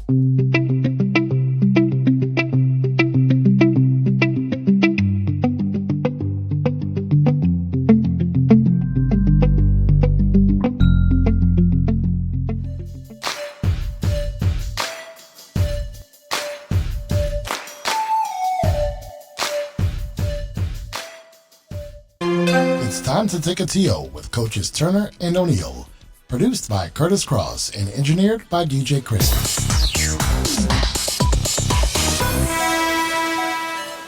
It's time to take a TO with coaches Turner and O'Neill. Produced by Kurtis Cross and engineered by DJ Kurtis.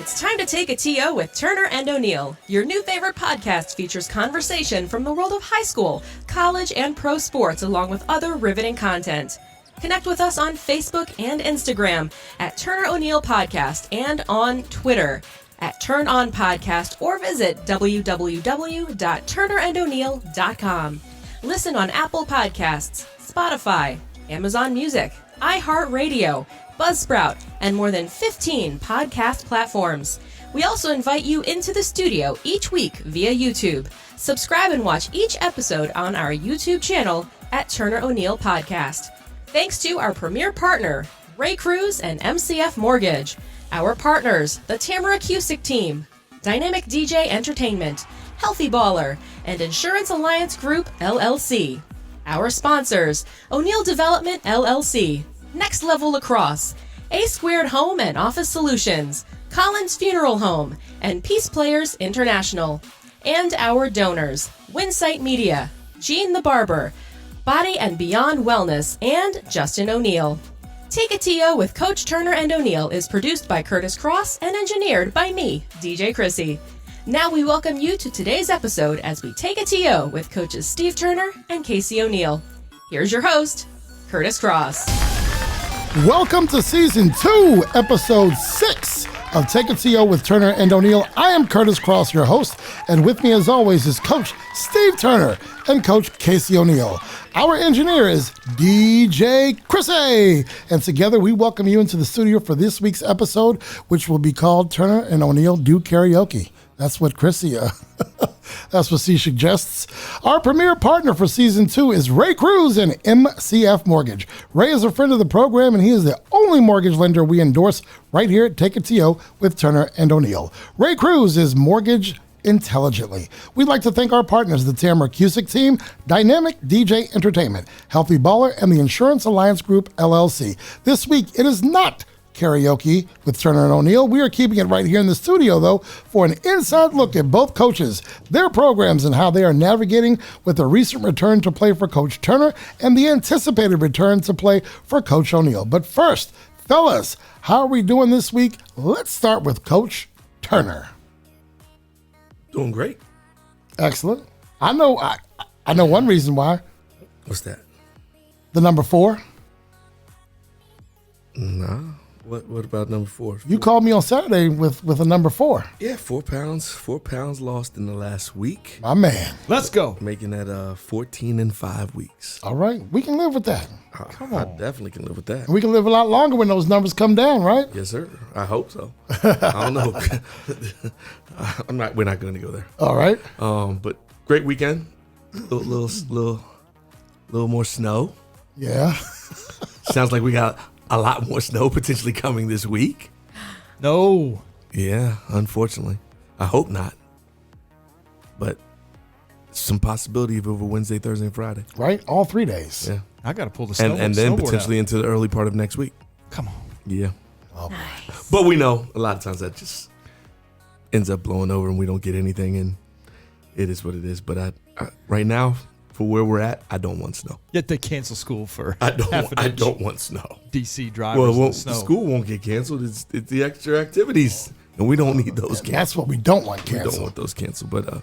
It's time to take a TO with Turner and O'Neill. Your new favorite podcast features conversation from the world of high school, college, and pro sports, along with other riveting content. Connect with us on Facebook and Instagram at Turner O'Neill Podcast and on Twitter at Turn On Podcast, or visit www.turnerando'neill.com. Listen on Apple Podcasts, Spotify, Amazon Music, iHeartRadio, Buzzsprout, and more than 15 podcast platforms. We also invite you into the studio each week via YouTube. Subscribe and watch each episode on our YouTube channel at Turner O'Neill Podcast. Thanks to our premier partner, Ray Cruz and MCF Mortgage. Our partners, the Tamara Cusick Team, Dynamic DJ Entertainment, Healthy Baller, and Insurance Alliance Group, LLC. Our sponsors, O'Neill Development, LLC, Next Level Lacrosse, A Squared Home and Office Solutions, Collins Funeral Home, and Peace Players International. And our donors, Winsight Media, Gene the Barber, Body and Beyond Wellness, and Justin O'Neill. Take a TO with Coach Turner and O'Neill is produced by Kurtis Cross and engineered by me, DJ Chrissy. Now we welcome you to today's episode as we take a TO with coaches Steve Turner and Casey O'Neill. Here's your host, Kurtis Cross. Welcome to Season 2, Episode 6 of Take a TO with Turner and O'Neill. I am Kurtis Cross, your host, and with me as always is Coach Steve Turner and Coach Casey O'Neill. Our engineer is DJ Chrissy, and together we welcome you into the studio for this week's episode, which will be called Turner and O'Neill Do Karaoke. That's what Chrissy, that's what she suggests. Our premier partner for Season 2 is Ray Cruz and MCF Mortgage. Ray is a friend of the program, and he is the only mortgage lender we endorse right here at Take a TO with Turner and O'Neill. Ray Cruz is mortgage intelligently. We'd like to thank our partners, the Tamara Cusick Team, Dynamic DJ Entertainment, Healthy Baller, and the Insurance Alliance Group, LLC. This week, it is not karaoke with Turner and O'Neill. We are keeping it right here in the studio, though, for an inside look at both coaches, their programs, and how they are navigating with the recent return to play for Coach Turner and the anticipated return to play for Coach O'Neill. But first, fellas, how are we doing this week? Let's start with Coach Turner. Doing great. Excellent. I know one reason why. What's that? The number 4. Nah. What about number 4? You called me on Saturday with a number 4. Yeah, 4 pounds. 4 pounds lost in the last week. My man. Let's go. Making that 14 and 5 weeks. All right. We can live with that. Come on. I definitely can live with that. We can live a lot longer when those numbers come down, right? Yes, sir. I hope so. I don't know. We're not going to go there. All right. But great weekend. Little more snow. Yeah. Sounds like we got a lot more snow potentially coming this week. No. Yeah, unfortunately. I hope not. But some possibility of over Wednesday, Thursday, and Friday. Right? All 3 days. Yeah. I got to pull the snow. And then potentially into the early part of next week. Come on. Yeah. Oh, Nice. But we know a lot of times that just ends up blowing over and we don't get anything, and it is what it is. But I right now, for where we're at, I don't want snow. Yet they cancel school for I half an inch. don't want snow. DC drivers Well, in the the snow. school won't get canceled. It's the extra activities, and we don't need those canceled. that's what we don't want We don't canceled. want those canceled. But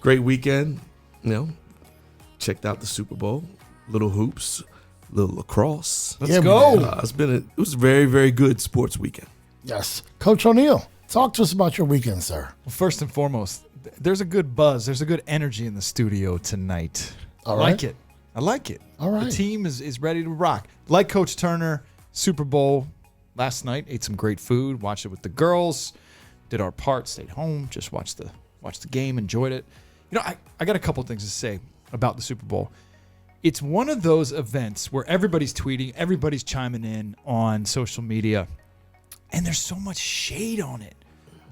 great weekend. Checked out the Super Bowl. Little hoops, little lacrosse. Let's Yeah, go. It was a very, very good sports weekend. Yes. Coach O'Neill, talk to us about your weekend, sir. Well, first and foremost, there's a good buzz. There's a good energy in the studio tonight. All I right. like it. I like it. All right. The team is ready to rock. Like Coach Turner, Super Bowl last night, ate some great food, watched it with the girls, did our part, stayed home, just watched the game, enjoyed it. I got a couple things to say about the Super Bowl. it's one of those events where everybody's tweeting, everybody's chiming in on social media, and there's so much shade on it.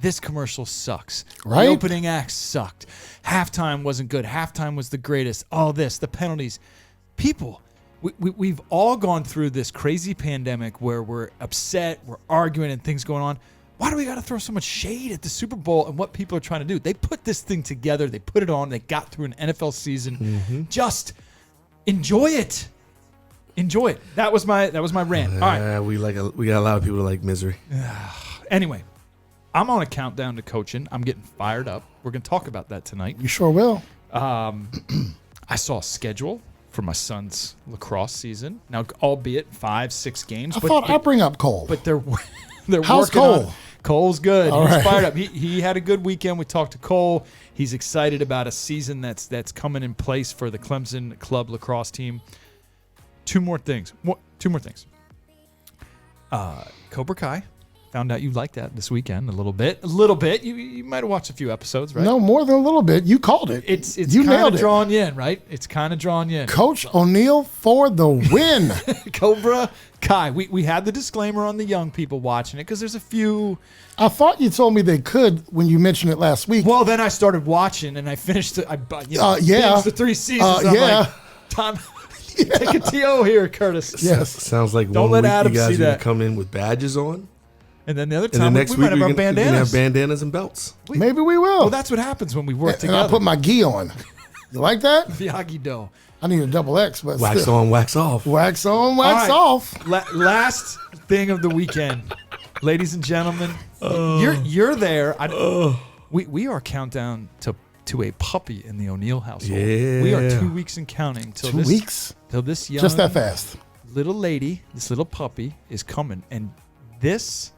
This commercial sucks. Right? The opening act sucked. Halftime wasn't good. Halftime was the greatest. All this, the penalties. People, we've all gone through this crazy pandemic where we're upset, we're arguing, and things going on. Why do we got to throw so much shade at the Super Bowl and what people are trying to do? They put this thing together. They put it on. They got through an NFL season. Just enjoy it. Enjoy it. That was my rant. All right. We got a lot of people that like misery. Anyway, I'm on a countdown to coaching. I'm getting fired up. We're going to talk about that tonight. You sure will. I saw a schedule for my son's lacrosse season. Now, albeit 5-6 games. I thought I'd bring up Cole. But they're How's working Cole? on. Cole's good. All He's right. fired up. He had a good weekend. We talked to Cole. He's excited about a season that's coming in place for the Clemson Club lacrosse team. Two more things. Cobra Kai. Found out you liked that this weekend a little bit. You might have watched a few episodes, right? No, more than a little bit. You called it. It's you kind nailed of it. drawn you in, right? It's kind of drawn you in. Coach O'Neill for the win. Cobra Kai. We had the disclaimer on the young people watching it because there's a few. I thought you told me they could when you mentioned it last week. Well, then I started watching and I finished it. Yeah. Binged the 3 seasons. I'm yeah. like, time. Take a TO here, Curtis. Yes. Sounds like Don't one let week Adam you guys see are gonna that. come in with badges on, And then the other and the time next we week might have our we're gonna bandanas. have bandanas and belts. Maybe we will. Well, that's what happens when we work and together. I'll put my gi on. You like that? Miyagi Do. I need a double X, but Wax still. on, wax off. Wax on, wax All right. off. Last thing of the weekend, ladies and gentlemen, you're there. We are countdown to a puppy in the O'Neill household. Yeah. We are 2 weeks and counting till 2 weeks? till this young Just that fast. little lady, this little puppy is coming, and this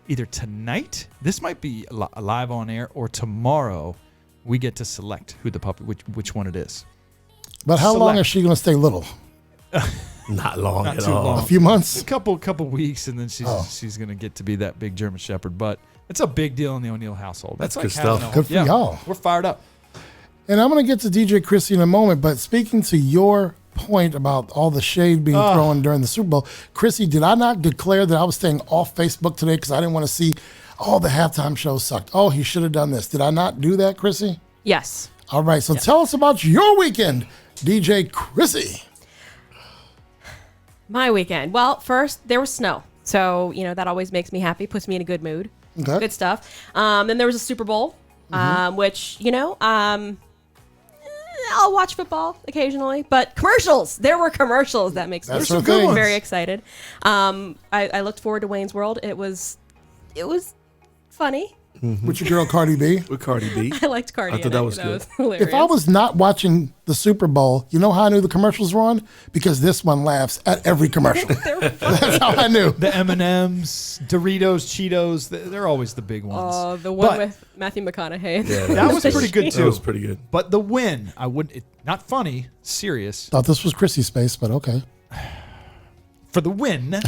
either tonight, this might be live on air, or tomorrow, we get to select who the puppy, which one it is. But how long Select. is she going to stay little? Not long Not at too all. long. A few months? A couple weeks, and then she's gonna get to be that big German Shepherd. But it's a big deal in the O'Neill household. That's like good having stuff. a- Good for y'all. We're fired up. And I'm going to get to DJ Chrissy in a moment, but speaking to your point about all the shade being thrown during the Super Bowl, Chrissy, did I not declare that I was staying off Facebook today because I didn't want to see all the halftime shows sucked? Oh, he should have done this. Did I not do that, Chrissy? Yes. All right, so tell us about your weekend, DJ Chrissy. My weekend. Well, first, there was snow. So, that always makes me happy, puts me in a good mood. Okay. Good stuff. Then there was a Super Bowl, which, I'll watch football occasionally, but commercials. There were commercials. That makes That's me her thing. very excited. I looked forward to Wayne's World. It was funny. With your girl Cardi B. With Cardi B. I liked Cardi. I thought in that it. was good. Was hilarious. If I was not watching the Super Bowl, you know how I knew the commercials were on? Because this one laughs at every commercial. That's how I knew. The M&Ms, Doritos, Cheetos, they're always the big ones. Oh, the one But with Matthew McConaughey. Yeah, that was pretty good That too. was pretty good. But the win, not funny, serious. Thought this was Chrissy's space, but okay. For the win,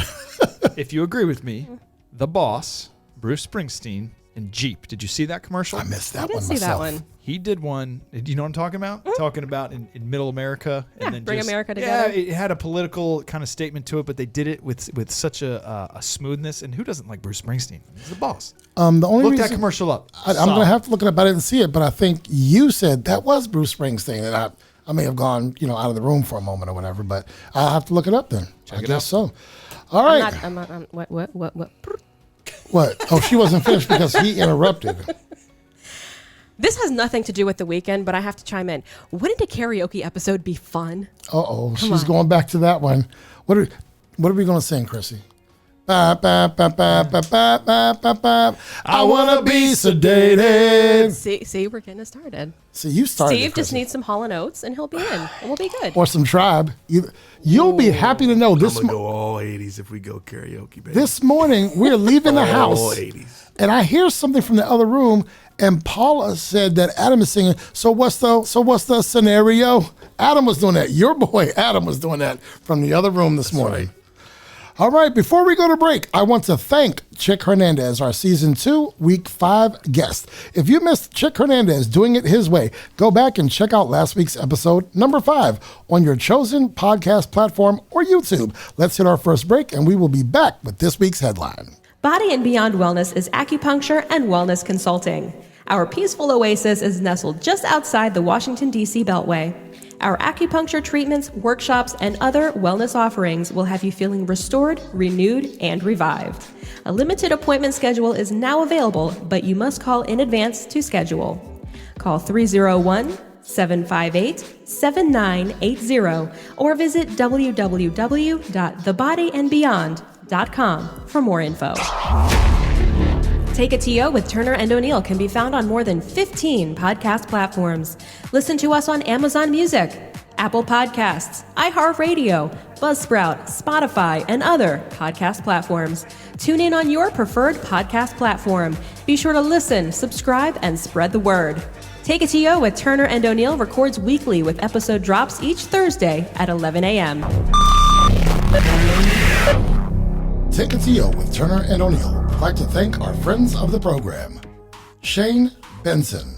if you agree with me, the boss, Bruce Springsteen, and Jeep. Did you see that commercial? I missed I that didn't one see myself. that one. He did one. Do you know what I'm talking about? Talking about in middle America. Yeah, bring America Yeah, together. it had a political kind of statement to it, but they did it with such a smoothness. And who doesn't like Bruce Springsteen? He's the boss. The only Look reason that commercial up. I'm going to have to look it up. I didn't see it, but I think you said that was Bruce Springsteen. And I may have gone, out of the room for a moment or whatever, but I'll have to look it up then. I it guess out. so. All right. I'm not, what? What? Oh, she wasn't finished because he interrupted. This has nothing to do with the weekend, but I have to chime in. Wouldn't a karaoke episode be fun? Uh-oh, she's on. going back to that one. What are we going to sing, Chrissy? Ba, ba, ba, ba, ba, ba, ba, ba, ba. I want to be sedated. See, we're getting it started. See, you started Steve it, just Chrissy. needs some Hall & Oates, and he'll be in, and we'll be good. Or some Tribe. You'll be happy to know I'm this going to go all 80s if we go karaoke, baby. this morning we're leaving the all house. 80s. And I hear something from the other room, and Paula said that Adam is singing. So what's the scenario? Adam was doing that. Your boy Adam was doing that from the other room this morning. right. All right, before we go to break, I want to thank Chick Hernandez, our Season 2, Week 5 guest. If you missed Chick Hernandez doing it his way, go back and check out last week's episode, number 5, on your chosen podcast platform or YouTube. Let's hit our first break, and we will be back with this week's headline. Body and Beyond Wellness is acupuncture and wellness consulting. Our peaceful oasis is nestled just outside the Washington, D.C. Beltway. Our acupuncture treatments, workshops, and other wellness offerings will have you feeling restored, renewed, and revived. A limited appointment schedule is now available, but you must call in advance to schedule. Call 301-758-7980 or visit www.thebodyandbeyond.com for more info. Take a TO with Turner and O'Neill can be found on more than 15 podcast platforms. Listen to us on Amazon Music, Apple Podcasts, iHeartRadio, Buzzsprout, Spotify, and other podcast platforms. Tune in on your preferred podcast platform. Be sure to listen, subscribe, and spread the word. Take a TO with Turner and O'Neill records weekly with episode drops each Thursday at 11 a.m. Take a TO with Turner and O'Neill. I'd like to thank our friends of the program: Shane Benson,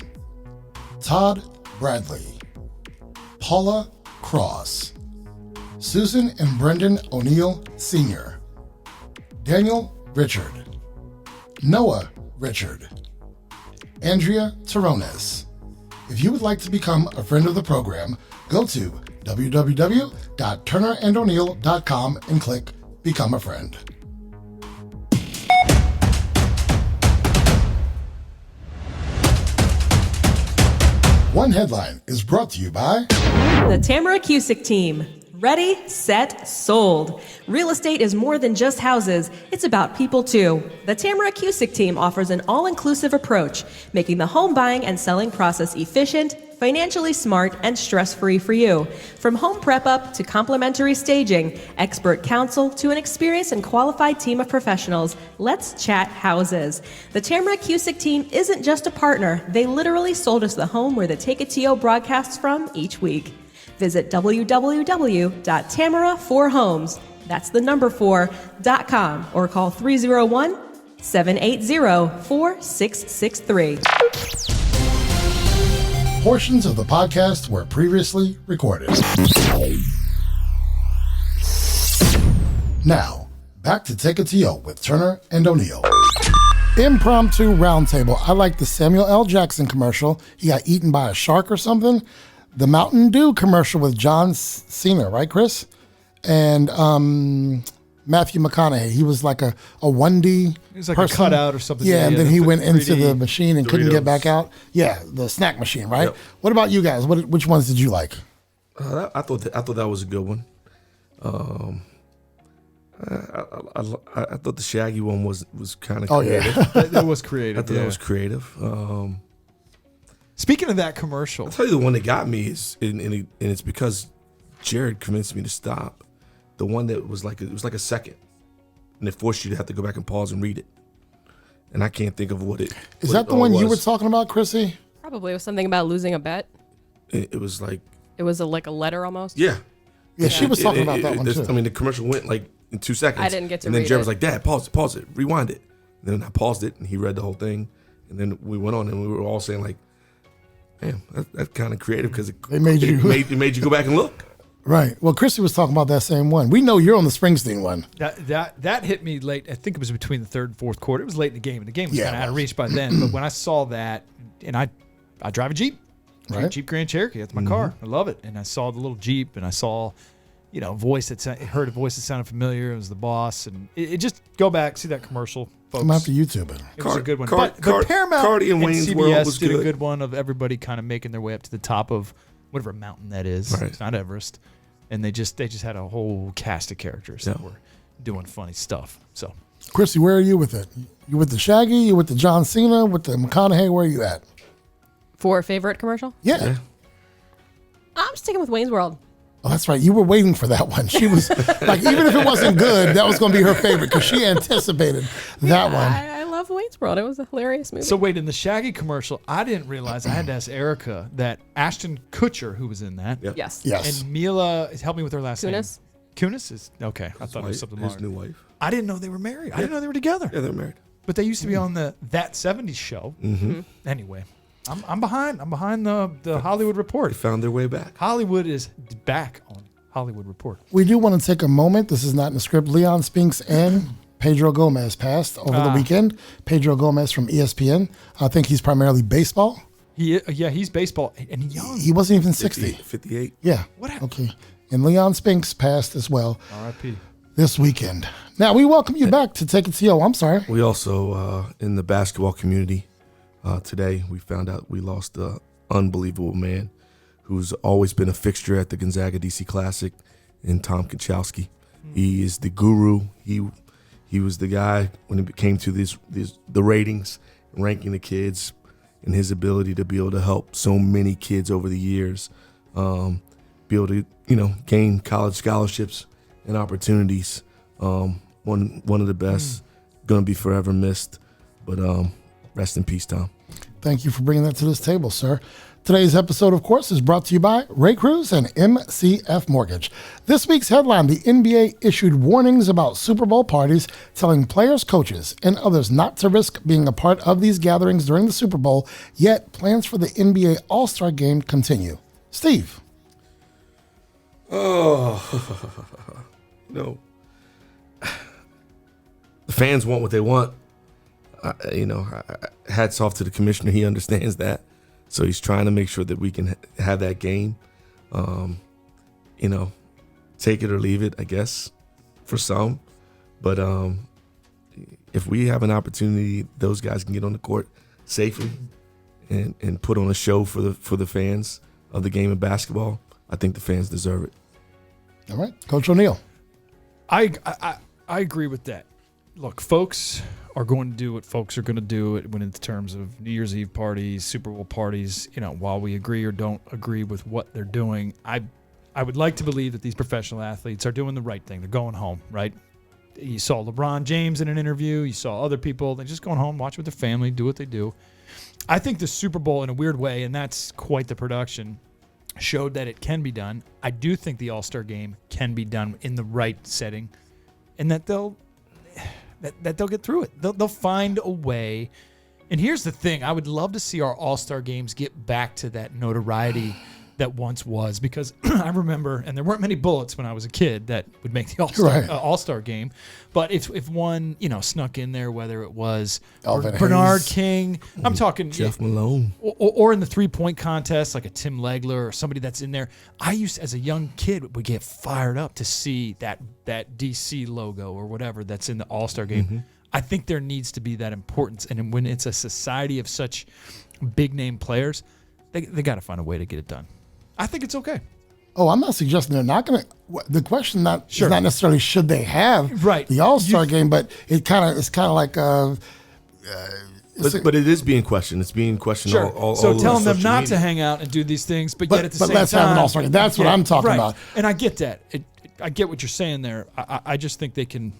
Todd Bradley, Paula Cross, Susan and Brendan O'Neill Sr., Daniel Richard, Noah Richard, Andrea Terrones. If you would like to become a friend of the program, go to www.turnerando'neill.com and click Become a Friend. One Headline is brought to you by The Tamara Cusick Team. Ready, set, sold. Real estate is more than just houses. It's about people too. The Tamara Cusick Team offers an all-inclusive approach, making the home buying and selling process efficient, financially smart, and stress-free for you. From home prep-up to complimentary staging, expert counsel to an experienced and qualified team of professionals, let's chat houses. The Tamara Cusick Team isn't just a partner. They literally sold us the home where the Take a TO broadcasts from each week. Visit www.tamara4homes, that's the number 4.com, or call 301-780-4663. Portions of the podcast were previously recorded. Now, back to Take a TO with Turner and O'Neill. Impromptu roundtable. I like the Samuel L. Jackson commercial. He got eaten by a shark or something. The Mountain Dew commercial with John Cena, right, Chris? And Matthew McConaughey. He was like a 1D It was like person. a cutout or something. Yeah, and then he went 3D. into the machine and couldn't get Doritos. back out. Yeah, the snack machine, right? Yep. What about you guys? Which ones did you like? I thought that was a good one. I thought the Shaggy one was kind of creative. yeah. That was creative. I thought that was creative. Speaking of that commercial, I'll tell you the one that got me is, and it's because Jared convinced me to stop. The one that was like it was like a second, and it forced you to have to go back and pause and read it. And I can't think of what it Is what that it the all one you were was. talking about, Chrissy? Probably it was something about losing a bet. It was like It was like a letter almost. yeah. Yeah, she was talking about that one too. I mean, the commercial went like in 2 seconds. I didn't get to And then read Jared it. was like, "Dad, pause it, rewind it." And then I paused it, and he read the whole thing. And then we went on, and we were all saying like, "Damn, that's kind of creative because it made you- it made you go back and look." Right. Well, Chrissy was talking about that same one. We know you're on the Springsteen one. that hit me late. I think it was between the third and fourth quarter. It was late in the game, and the game was Yeah, kind of it out of was. reach by then. But when I saw that, and I drive a Jeep, Right. Jeep Grand Cherokee. That's my car. I love it. And I saw the little Jeep, and I saw, a voice heard a voice that sounded familiar. It was the boss, and it just go back, see that commercial, folks. I'm going to have to YouTube it. It was a good one. Card- but Paramount Cardi and Wayne's CBS World was did a good. good one of everybody kind of making their way up to the top of whatever mountain that is. Right. It's not Everest. And they just had a whole cast of characters that were doing funny stuff. So Chrissy, where are you with it? You with the Shaggy? You with the John Cena? With the McConaughey? Where are you at? For a favorite commercial? Yeah. I'm sticking with Wayne's World. Oh, that's right. You were waiting for that one. She was like, even if it wasn't good, that was going to be her favorite because she anticipated that one. I love Wayne's World. It was a hilarious movie. So wait, in the Shaggy commercial, I didn't realize, I had to ask Erica, that Ashton Kutcher, who was in that, Yep. yes. Yes. and Mila, help me with her last Kunis? Kurtis is okay. I thought it was something his more. new wife. I didn't know they were married. I didn't know they were together. Yeah, they're married. But they used to be on the That 70s show. Mm-hmm. Anyway, I'm behind. I'm behind the Hollywood Report. They found their way back. Hollywood is back on Hollywood Report. We do want to take a moment. This is not in the script. Leon Spinks and Pedro Gomez passed over the weekend. Pedro Gomez from ESPN. I think he's primarily baseball. He's baseball and young. He wasn't even 60. 58. Yeah. What happened? Okay. And Leon Spinks passed as well R.I.P. this weekend. Now, we welcome you back to Take It to Yo. I'm sorry. We also, in the basketball community, today we found out we lost an unbelievable man who's always been a fixture at the Gonzaga DC Classic, in Tom Konchowski. He is the guru. He was the guy when it came to the ratings, ranking the kids, and his ability to be able to help so many kids over the years, be able to gain college scholarships and opportunities. One of the best, gonna be forever missed. But rest in peace, Tom. Thank you for bringing that to this table, sir. Today's episode, of course, is brought to you by Ray Cruz and MCF Mortgage. This week's headline: the NBA issued warnings about Super Bowl parties, telling players, coaches, and others not to risk being a part of these gatherings during the Super Bowl, yet plans for the NBA All-Star Game continue. Steve. Oh, no. The fans want what they want. Hats off to the commissioner. He understands that. So he's trying to make sure that we can have that game. Take it or leave it, I guess, for some. But if we have an opportunity, those guys can get on the court safely and put on a show for the fans of the game of basketball. I think the fans deserve it. All right, Coach O'Neill. I agree with that. Look, folks are going to do what folks are going to do when in terms of New Year's Eve parties, Super Bowl parties. While we agree or don't agree with what they're doing, I would like to believe that these professional athletes are doing the right thing. They're going home, right? You saw LeBron James in an interview. You saw other people. They're just going home, watch with their family, do what they do. I think the Super Bowl, in a weird way, and that's quite the production, showed that it can be done. I do think the All-Star Game can be done in the right setting, and that they'll get through it. They'll find a way. And here's the thing. I would love to see our All-Star Games get back to that notoriety that once was, because I remember, and there weren't many bullets when I was a kid that would make the All-Star Game. But if one, snuck in there, whether it was Bernard King, I'm talking Jeff Malone, or in the 3-point contest, like a Tim Legler or somebody that's in there. I used, as a young kid, would get fired up to see that DC logo or whatever that's in the All-Star Game. Mm-hmm. I think there needs to be that importance. And when it's a society of such big-name players, they got to find a way to get it done. I think it's okay. Oh, I'm not suggesting they're not going to. The question is not necessarily should they have the All-Star Game, but it's kind of like. But it is being questioned. It's being questioned. Sure. All so telling them not media. to hang out and do these things, but yet at the same time. But let's have an All-Star Game. That's what I'm talking about. And I get that. I get what you're saying there. I just think they can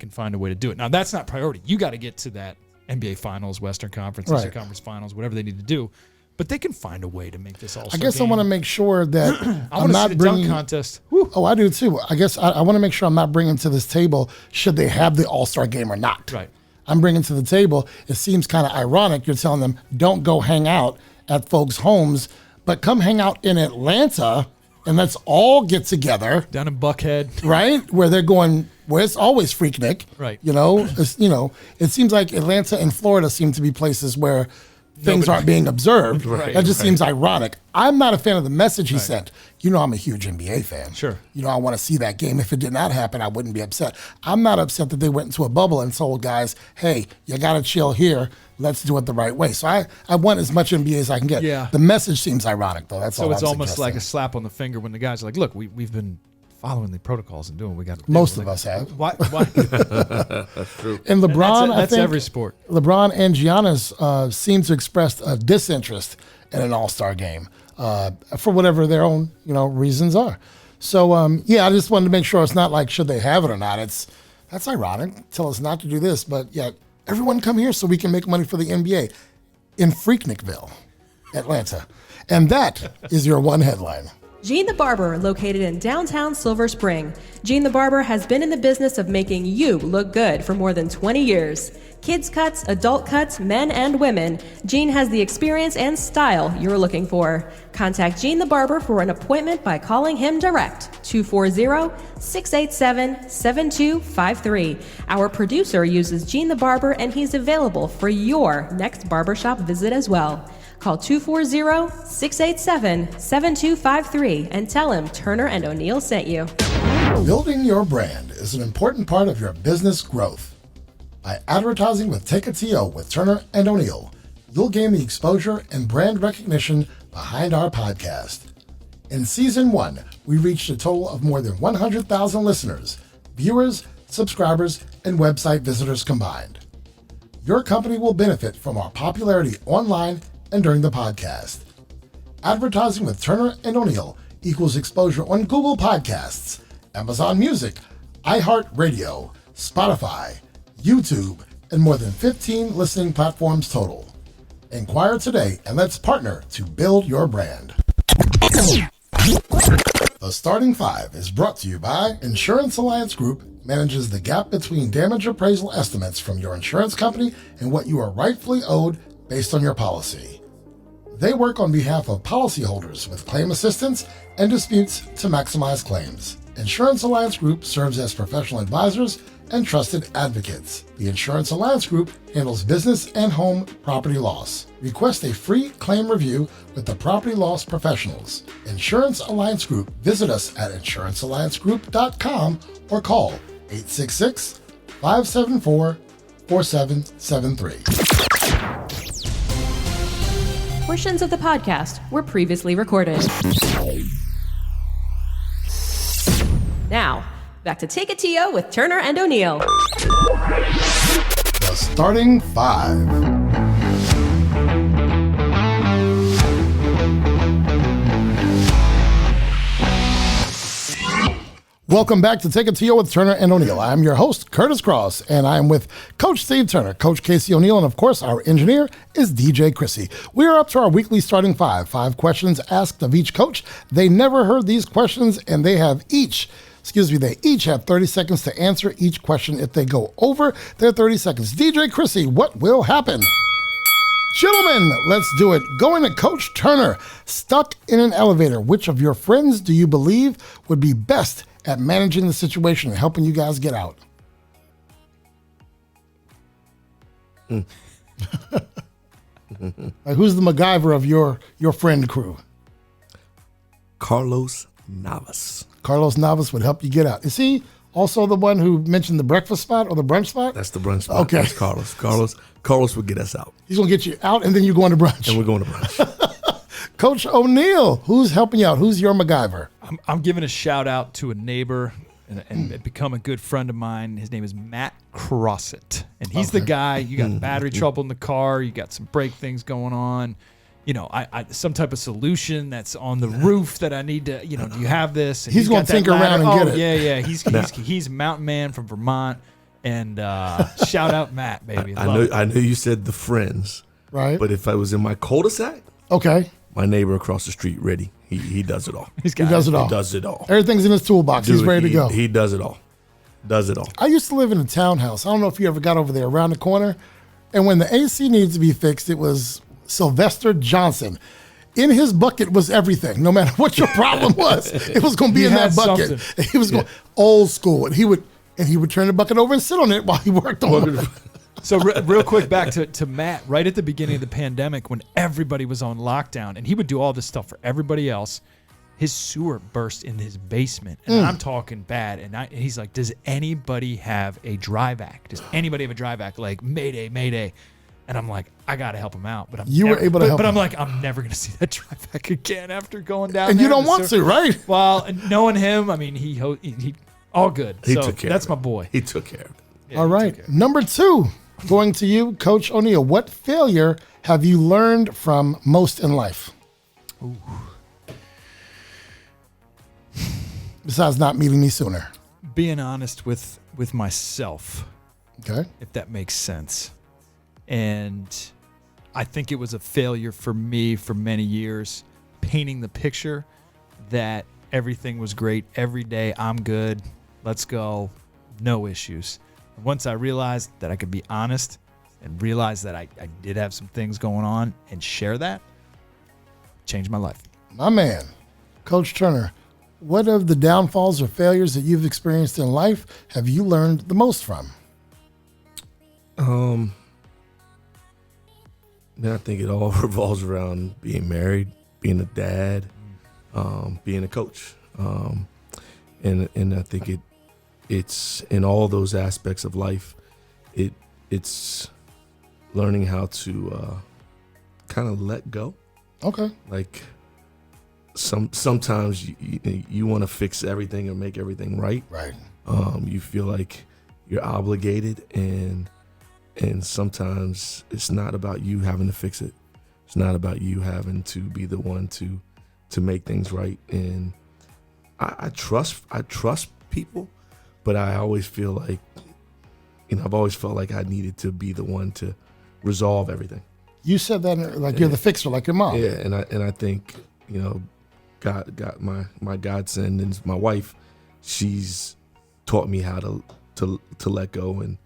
find a way to do it. Now, that's not priority. You got to get to that NBA Finals, Western Conference, Eastern Conference Finals, whatever they need to do. But they can find a way to make this All-Star Game. I guess I want to make sure that I'm not bringing dunk contest. Woo. Oh, I do too. I guess I want to make sure I'm not bringing to this table should they have the All-Star Game or not. Right. I'm bringing to the table. It seems kind of ironic. You're telling them don't go hang out at folks' homes, but come hang out in Atlanta and let's all get together down in Buckhead, right? Where they're going. Where it's always Freaknik, right? It seems like Atlanta and Florida seem to be places where things aren't being observed. That just seems ironic. I'm not a fan of the message he sent. I'm a huge NBA fan. Sure. I want to see that game. If it did not happen, I wouldn't be upset. I'm not upset that they went into a bubble and told guys, hey, you got to chill here. Let's do it the right way. So I want as much NBA as I can get. Yeah. The message seems ironic, though. That's all I'm So it's almost suggesting. like a slap on the finger when the guys are like, look, we've been following the protocols and doing what we got to do. Most of us have. Why? That's true. And LeBron, and that's I think every sport. LeBron and Giannis seem to express a disinterest in an All-Star game for whatever their own reasons are. So I just wanted to make sure it's not like should they have it or not. That's ironic. Tell us not to do this, but yet everyone come here so we can make money for the NBA in Freaknikville, Atlanta. And that is your one headline. Gene the Barber, located in downtown Silver Spring. Gene the Barber has been in the business of making you look good for more than 20 years. Kids cuts, adult cuts, men and women, Gene has the experience and style you're looking for. Contact Gene the Barber for an appointment by calling him direct, 240-687-7253. Our producer uses Gene the Barber and he's available for your next barbershop visit as well. Call 240-687-7253 and tell him Turner and O'Neill sent you. Building your brand is an important part of your business growth. By advertising with Take a TO with Turner and O'Neill, you'll gain the exposure and brand recognition behind our podcast. In Season 1, we reached a total of more than 100,000 listeners, viewers, subscribers, and website visitors combined. Your company will benefit from our popularity online and during the podcast. Advertising with Turner and O'Neill equals exposure on Google Podcasts, Amazon Music, iHeartRadio, Spotify, YouTube, and more than 15 listening platforms total. Inquire today and let's partner to build your brand. The Starting Five is brought to you by Insurance Alliance Group. Manages the gap between damage appraisal estimates from your insurance company and what you are rightfully owed based on your policy. They work on behalf of policyholders with claim assistance and disputes to maximize claims. Insurance Alliance Group serves as professional advisors and trusted advocates. The Insurance Alliance Group handles business and home property loss. Request a free claim review with the property loss professionals. Insurance Alliance Group. Visit us at insurancealliancegroup.com or call 866-574-4773. Portions of the podcast were previously recorded. Now, back to Take a TO with Turner and O'Neill. The Starting Five. Welcome back to Take a TO with Turner and O'Neill. I'm your host, Kurtis Cross, and I'm with Coach Steve Turner, Coach Casey O'Neill, and of course, our engineer is DJ Chrissy. We are up to our weekly Starting Five. 5 questions asked of each coach. They never heard these questions, and they each have 30 seconds to answer each question. If they go over their 30 seconds, DJ Chrissy, what will happen? Gentlemen, let's do it. Going to Coach Turner. Stuck in an elevator. Which of your friends do you believe would be best at managing the situation and helping you guys get out? Like, who's the MacGyver of your friend crew? Carlos Navas. Carlos Navas would help you get out. Is he also the one who mentioned the breakfast spot or the brunch spot? That's the brunch spot. Okay. That's Carlos would get us out. He's going to get you out, and then you're going to brunch. And we're going to brunch. Coach O'Neill, who's helping you out? Who's your MacGyver? I'm giving a shout out to a neighbor and become a good friend of mine. His name is Matt Crosset. And he's the guy, you got battery trouble in the car, you got some brake things going on. You know, I some type of solution that's on the roof that I need to, do you have this? And he's going to tinker around and get it. Yeah. He's a mountain man from Vermont. And shout out Matt, baby. I know you said the friends. Right. But if I was in my cul-de-sac, okay, my neighbor across the street, Reddy, he does it all. He does it all. He does it all. Everything's in his toolbox. Dude, he's ready to go. He does it all. Does it all. I used to live in a townhouse. I don't know if you ever got over there around the corner. And when the AC needs to be fixed, it was Sylvester Johnson. In his bucket was everything. No matter what your problem was, it was going to be in that bucket. Something. He was going old school, and he would turn the bucket over and sit on it while he worked on it. So real quick, back to Matt, right at the beginning of the pandemic when everybody was on lockdown, and he would do all this stuff for everybody else. His sewer burst in his basement, and I'm talking bad. And he's like, does anybody have a dry vac? Does anybody have a dry vac? Like, Mayday, Mayday. And I'm like, I got to help him out. But were able to help him. But I'm like, I'm never going to see that dry vac again after going down and there. And you don't want to, right? Well, knowing him, I mean, he all good. He took care that's of it. my boy. He took care of it. Yeah, all right. Number 2, going to you, Coach O'Neill. What failure have you learned from most in life? Ooh. Besides not meeting me sooner. Being honest with myself. Okay. If that makes sense. And I think it was a failure for me for many years, painting the picture that everything was great every day. I'm good. Let's go. No issues. And once I realized that I could be honest and realize that I did have some things going on and share that, changed my life. My man, Coach Turner, what of the downfalls or failures that you've experienced in life have you learned the most from? Man, I think it all revolves around being married, being a dad, being a coach. And I think it's in all those aspects of life, it's learning how to kind of let go. Okay. Like sometimes you want to fix everything or make everything right. Right. You feel like you're obligated, and sometimes it's not about you having to fix it. It's not about you having to be the one to make things right. And I trust people, but I always feel like, I've always felt like I needed to be the one to resolve everything. You said that like you're the fixer, like your mom. Yeah, and I think, God got my godsend and my wife. She's taught me how to let go and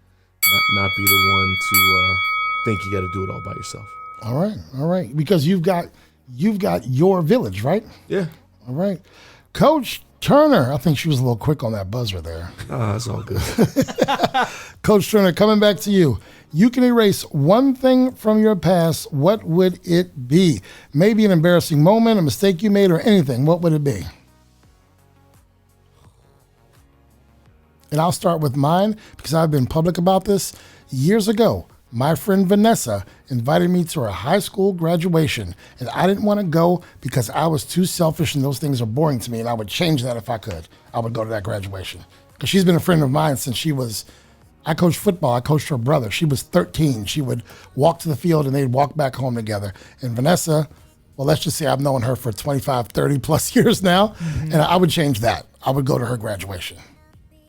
not be the one to think you got to do it all by yourself. All right. Because you've got your village, right? Yeah. All right. Coach Turner, I think she was a little quick on that buzzer there. That's all good. Coach Turner, coming back to you. You can erase one thing from your past. What would it be? Maybe an embarrassing moment, a mistake you made, or anything. What would it be? And I'll start with mine because I've been public about this. Years ago, my friend Vanessa invited me to her high school graduation, and I didn't want to go because I was too selfish and those things are boring to me, and I would change that if I could. I would go to that graduation because she's been a friend of mine since I coached football. I coached her brother. She was 13. She would walk to the field and they'd walk back home together. And Vanessa, well, let's just say I've known her for 25, 30 plus years now, and I would change that. I would go to her graduation.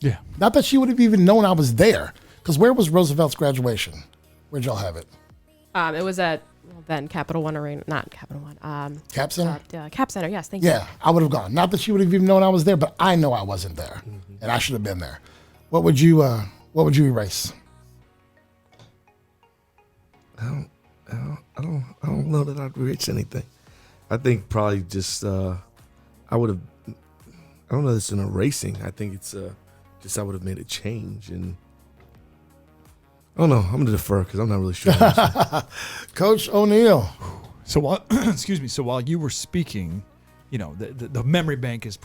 Yeah. Not that she would have even known I was there, because where was Roosevelt's graduation? Where'd y'all have it? It was at then Capital One Arena, not Capital One. Cap Center? Cap Center, yes, thank you. Yeah, I would have gone. Not that she would have even known I was there, but I know I wasn't there, and I should have been there. What would you erase? I don't know that I'd erase anything. I think probably just I would have. I don't know if it's an erasing. I think it's just I would have made a change, and I don't know. I'm gonna defer because I'm not really sure. Coach O'Neill. So while while you were speaking, the memory bank is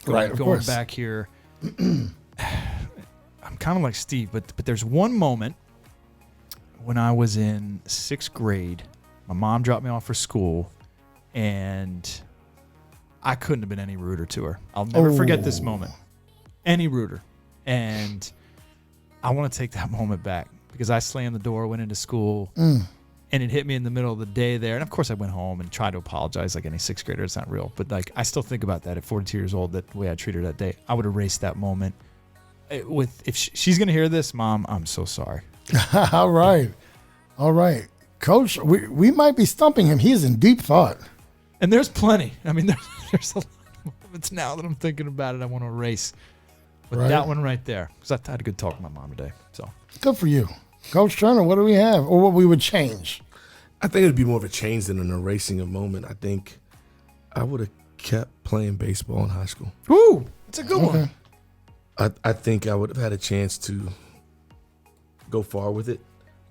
going back here. I'm kind of like Steve, but there's one moment when I was in 6th grade. My mom dropped me off for school, and I couldn't have been any ruder to her. I'll never forget this moment. Any ruder. And I want to take that moment back because I slammed the door, went into school, and it hit me in the middle of the day there. And of course I went home and tried to apologize like any 6th grader. It's not real. But I still think about that at 42 years old, that way I treated her that day. I would erase that moment. If she's going to hear this, Mom, I'm so sorry. All right. Coach, we might be stumping him. He is in deep thought. And there's plenty. I mean, there's a lot of moments now that I'm thinking about it I want to erase. But that one right there, because I had a good talk with my mom today. So good for you. Coach Turner, what do we have? Or what we would change? I think it'd be more of a change than an erasing a moment. I think I would have kept playing baseball in high school. Ooh, that's a good one. I think I would have had a chance to go far with it.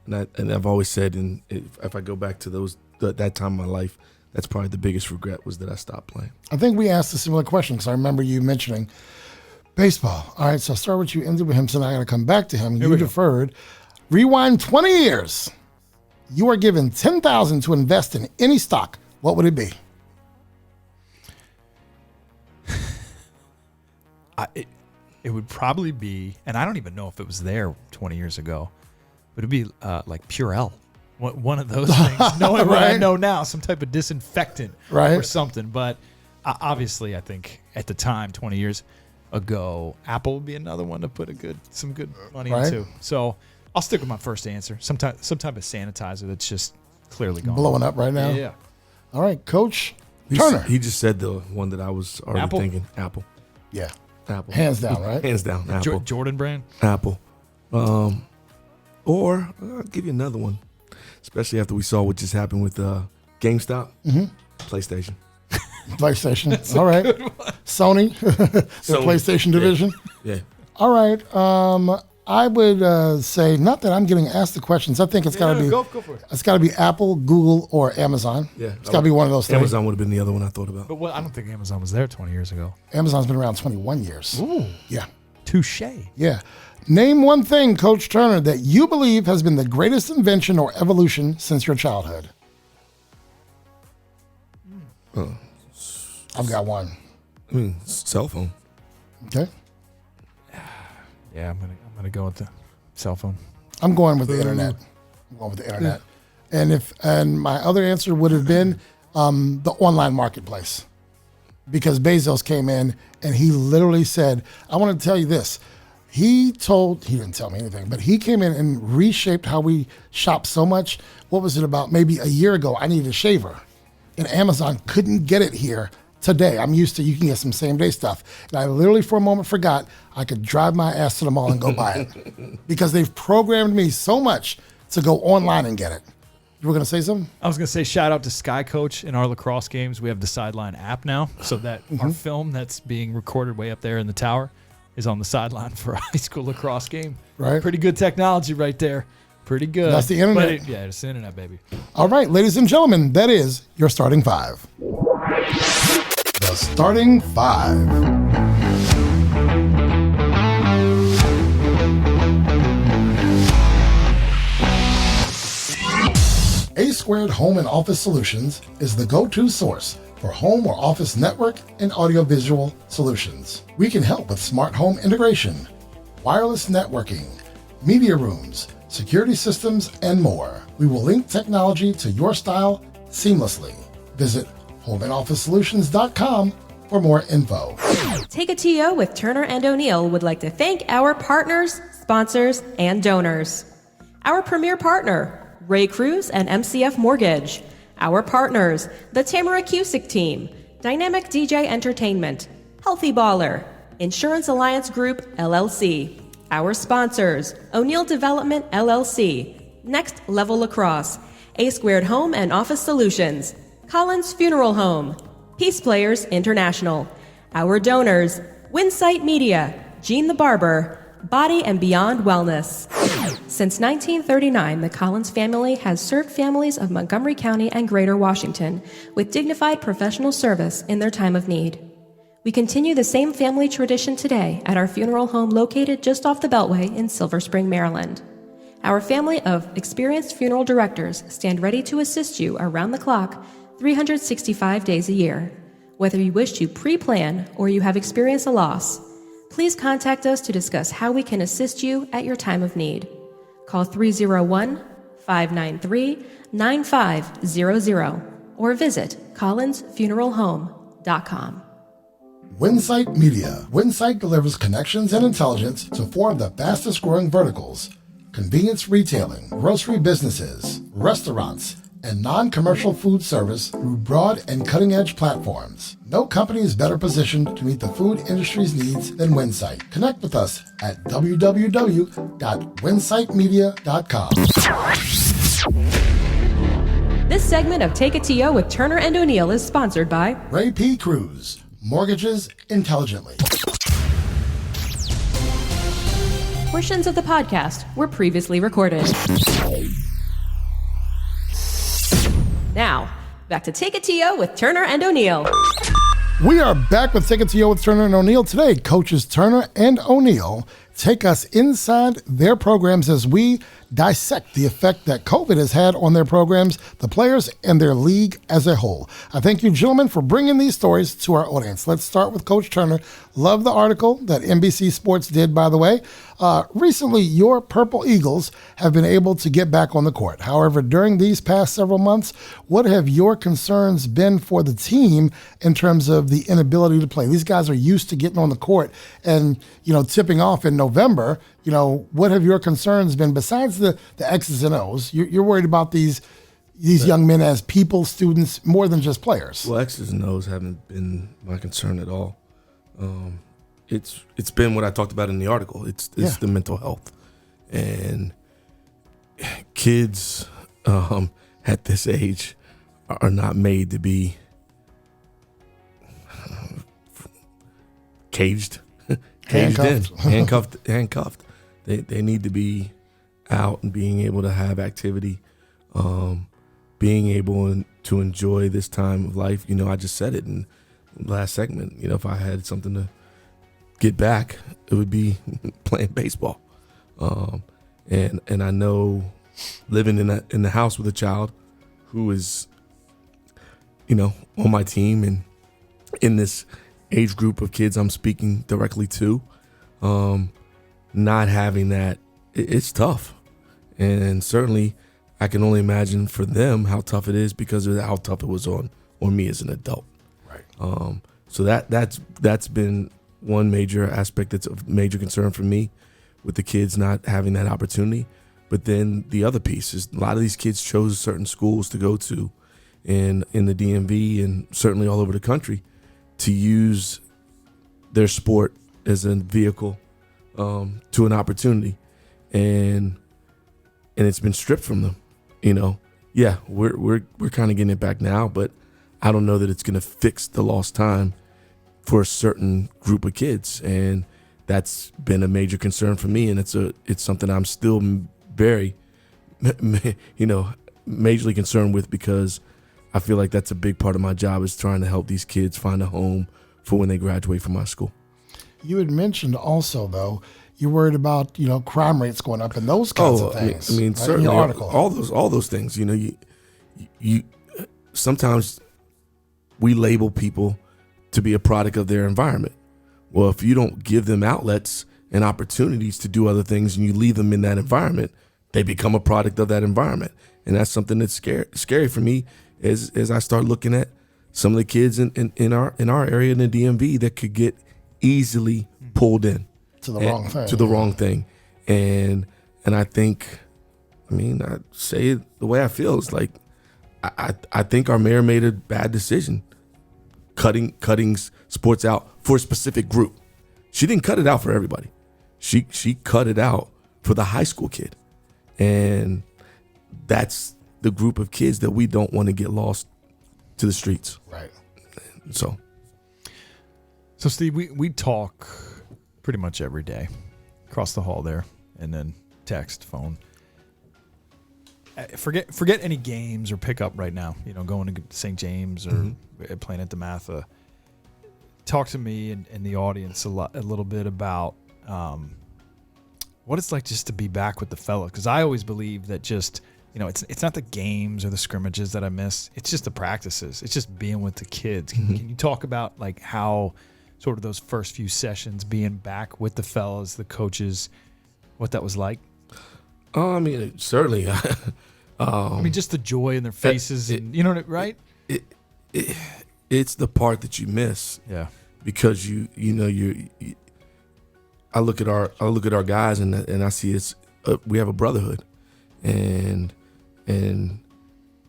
And I've always said, if I go back to that time in my life, that's probably the biggest regret was that I stopped playing. I think we asked a similar question because I remember you mentioning baseball. All right, so I'll start with you, ended with him, so now I got to come back to him. You deferred. Rewind 20 years. You are given $10,000 to invest in any stock. What would it be? It would probably be, and I don't even know if it was there 20 years ago, but it'd be like Purell. One of those things. Knowing what I know now, some type of disinfectant or something. But obviously, I think at the time, 20 years ago, Apple would be another one to put some good money into. So I'll stick with my first answer. Some type of sanitizer that's just clearly gone. Blowing up right now? Yeah. All right, Coach Turner. He just said the one that I was already Apple? thinking. Apple. Yeah. Apple. Hands down, right? Hands down. Apple. Jordan brand. Apple. Or I'll give you another one, especially after we saw what just happened with GameStop. PlayStation. PlayStation. All right. Sony, the PlayStation division. Yeah. All right. I would say, not that I'm getting asked the questions. I think it's got to be Go for it. it's got to be Apple, Google, or Amazon. Yeah. It's got to be one of those three. Amazon would have been the other one I thought about. But I don't think Amazon was there 20 years ago. Amazon's been around 21 years. Ooh. Yeah. Touche. Yeah. Name one thing, Coach Turner, that you believe has been the greatest invention or evolution since your childhood. I've got one. I mean, cell phone. Okay. Yeah, I'm gonna go with the cell phone. I'm going with the internet. I'm going with the internet. And my other answer would have been the online marketplace. Because Bezos came in and he literally said, I want to tell you this. He didn't tell me anything, but he came in and reshaped how we shop so much. What was it about? Maybe a year ago, I needed a shaver. And Amazon couldn't get it here today. I'm used to, you can get some same day stuff. And I literally for a moment forgot I could drive my ass to the mall and go buy it. Because they've programmed me so much to go online and get it. You were going to say something? I was going to say shout out to Sky Coach in our lacrosse games. We have the Sideline app now, so that our film that's being recorded way up there in the tower is on the sideline for a high school lacrosse game. Right. Pretty good technology right there. Pretty good. That's the internet. But it's the internet, baby. All right, ladies and gentlemen, that is your starting five. The starting five. A Squared Home and Office Solutions is the go-to source for home or office network and audiovisual solutions. We can help with smart home integration, wireless networking, media rooms, security systems, and more. We will link technology to your style seamlessly. Visit homeandofficesolutions.com for more info. Take a TO with Turner and O'Neill would like to thank our partners, sponsors, and donors. Our premier partner, Ray Cruz and MCF Mortgage. Our partners, the Tamara Cusick Team, Dynamic DJ Entertainment, Healthy Baller, Insurance Alliance Group, LLC. Our sponsors, O'Neill Development, LLC, Next Level Lacrosse, A Squared Home and Office Solutions, Collins Funeral Home, Peace Players International. Our donors, Winsight Media, Gene the Barber, Body and Beyond Wellness. Since 1939, the Collins family has served families of Montgomery County and Greater Washington with dignified professional service in their time of need. We continue the same family tradition today at our funeral home located just off the Beltway in Silver Spring, Maryland. Our family of experienced funeral directors stand ready to assist you around the clock, 365 days a year. Whether you wish to pre-plan or you have experienced a loss, please contact us to discuss how we can assist you at your time of need. Call 301-593-9500 or visit collinsfuneralhome.com. Winsight Media. Winsight delivers connections and intelligence to four of the fastest growing verticals: convenience retailing, grocery businesses, restaurants, and non-commercial food service through broad and cutting-edge platforms. No company is better positioned to meet the food industry's needs than Winsight. Connect with us at www.winsightmedia.com. This segment of Take a TO with Turner and O'Neill is sponsored by Ray P. Cruz, Mortgages Intelligently. Portions of the podcast were previously recorded. Now, back to Take a TO with Turner and O'Neill. We are back with Take It to You with Turner and O'Neill. Today, coaches Turner and O'Neill take us inside their programs as we dissect the effect that COVID has had on their programs, the players, and their league as a whole. I thank you, gentlemen, for bringing these stories to our audience. Let's start with Coach Turner. Love the article that NBC Sports did, by the way. Recently, your Purple Eagles have been able to get back on the court. However, during these past several months, what have your concerns been for the team in terms of the inability to play? These guys are used to getting on the court and, tipping off in November. What have your concerns been besides the X's and O's? You're worried about these, these young men as people, students, more than just players? Well, X's and O's haven't been my concern at all. It's been what I talked about in the article. It's the mental health, and kids at this age are not made to be caged handcuffed. They need to be out and being able to have activity, being able to enjoy this time of life. I just said it in the last segment. If I had something to get back, it would be playing baseball. And I know living in the house with a child who is, on my team and in this age group of kids I'm speaking directly to, not having that, it's tough. And certainly I can only imagine for them how tough it is because of how tough it was on me as an adult. Right. So that's been one major aspect that's a major concern for me with the kids not having that opportunity. But then the other piece is a lot of these kids chose certain schools to go to in the DMV and certainly all over the country to use their sport as a vehicle to an opportunity. And it's been stripped from them. Yeah, we're kind of getting it back now, but I don't know that it's going to fix the lost time for a certain group of kids, and that's been a major concern for me. And it's something I'm still very, majorly concerned with because I feel like that's a big part of my job is trying to help these kids find a home for when they graduate from my school. You had mentioned also, though, you're worried about crime rates going up and those kinds of things. I mean, right? certainly in your article. all those things. You sometimes we label people to be a product of their environment. Well, if you don't give them outlets and opportunities to do other things and you leave them in that environment, they become a product of that environment. And that's something that's scary for me as I start looking at some of the kids in our area in the DMV that could get easily pulled in to the wrong thing. To the wrong thing. And I think, I say it the way I feel. It's like I think our mayor made a bad decision cutting sports out for a specific group. She didn't cut it out for everybody. She cut it out for the high school kid. And that's the group of kids that we don't want to get lost to the streets. Right. So Steve, we talk pretty much every day across the hall there, and then text, phone. Forget any games or pickup right now. Going to St. James or playing at DeMatha. Talk to me and the audience a little bit about what it's like just to be back with the fellas. Because I always believe that just it's not the games or the scrimmages that I miss. It's just the practices. It's just being with the kids. Can you talk about like how sort of those first few sessions, being back with the fellas, the coaches, what that was like? Certainly. Just the joy in their faces, right? It's the part that you miss. Yeah. Because I look at our guys and I see we have a brotherhood, and